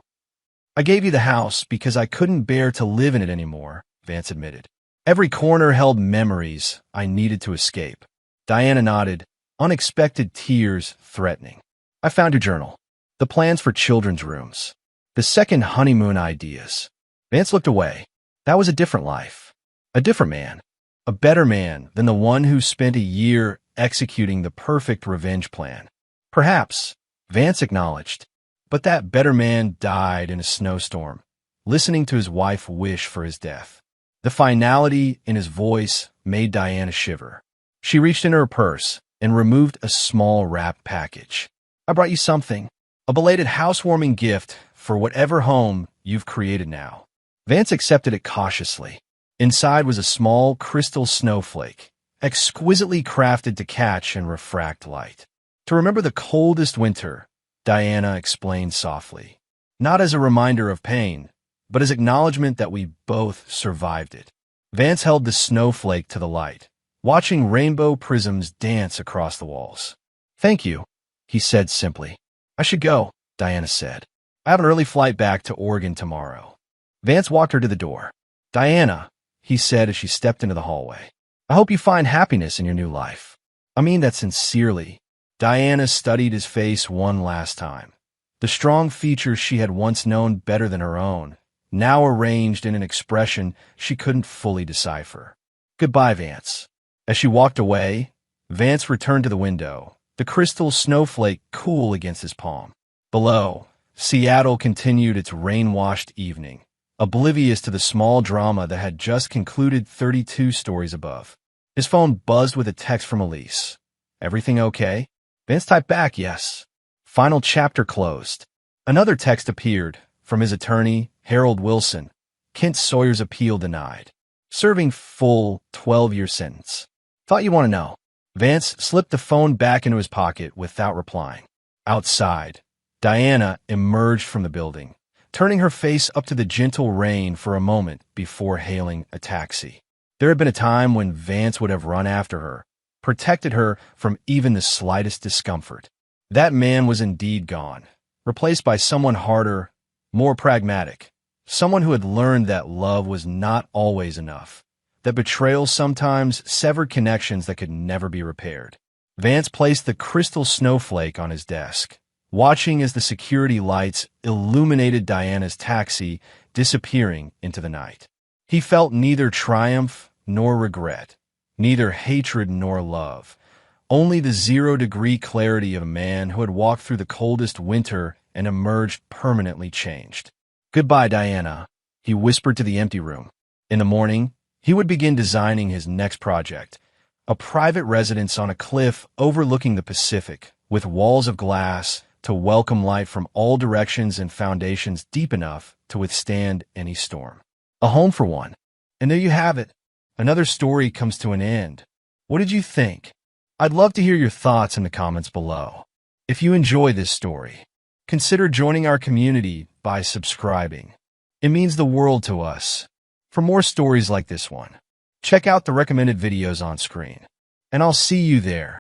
A: I gave you the house because I couldn't bear to live in it anymore, Vance admitted. Every corner held memories I needed to escape. Diana nodded, unexpected tears threatening. I found your journal. The plans for children's rooms. The second honeymoon ideas. Vance looked away. That was a different life. A different man. A better man than the one who spent a year executing the perfect revenge plan. Perhaps, Vance acknowledged. But that better man died in a snowstorm, listening to his wife wish for his death. The finality in his voice made Diana shiver. She reached into her purse and removed a small wrapped package. I brought you something. A belated housewarming gift for whatever home you've created now. Vance accepted it cautiously. Inside was a small crystal snowflake, exquisitely crafted to catch and refract light. To remember the coldest winter, Diana explained softly. Not as a reminder of pain, but as acknowledgement that we both survived it. Vance held the snowflake to the light, watching rainbow prisms dance across the walls. Thank you, he said simply. I should go, Diana said. I have an early flight back to Oregon tomorrow. Vance walked her to the door. Diana, he said as she stepped into the hallway. I hope you find happiness in your new life. I mean that sincerely. Diana studied his face one last time. The strong features she had once known better than her own, now arranged in an expression she couldn't fully decipher. Goodbye, Vance. As she walked away, Vance returned to the window, the crystal snowflake cool against his palm. Below, Seattle continued its rain-washed evening, oblivious to the small drama that had just concluded 32 stories above. His phone buzzed with a text from Elise. Everything okay? Vance typed back, yes. Final chapter closed. Another text appeared from his attorney, Harold Wilson. Kent Sawyer's appeal denied. Serving full 12-year sentence. Thought you want to know. Vance slipped the phone back into his pocket without replying. Outside, Diana emerged from the building, turning her face up to the gentle rain for a moment before hailing a taxi. There had been a time when Vance would have run after her, protected her from even the slightest discomfort. That man was indeed gone, replaced by someone harder, more pragmatic, someone who had learned that love was not always enough, that betrayal sometimes severed connections that could never be repaired. Vance placed the crystal snowflake on his desk, watching as the security lights illuminated Diana's taxi disappearing into the night. He felt neither triumph nor regret, neither hatred nor love, only the 0-degree clarity of a man who had walked through the coldest winter and emerged permanently changed. Goodbye, Diana, he whispered to the empty room. In the morning, he would begin designing his next project, a private residence on a cliff overlooking the Pacific, with walls of glass to welcome light from all directions and foundations deep enough to withstand any storm. A home for one. And there you have it. Another story comes to an end. What did you think? I'd love to hear your thoughts in the comments below. If you enjoy this story, consider joining our community by subscribing. It means the world to us. For more stories like this one, check out the recommended videos on screen. And I'll see you there.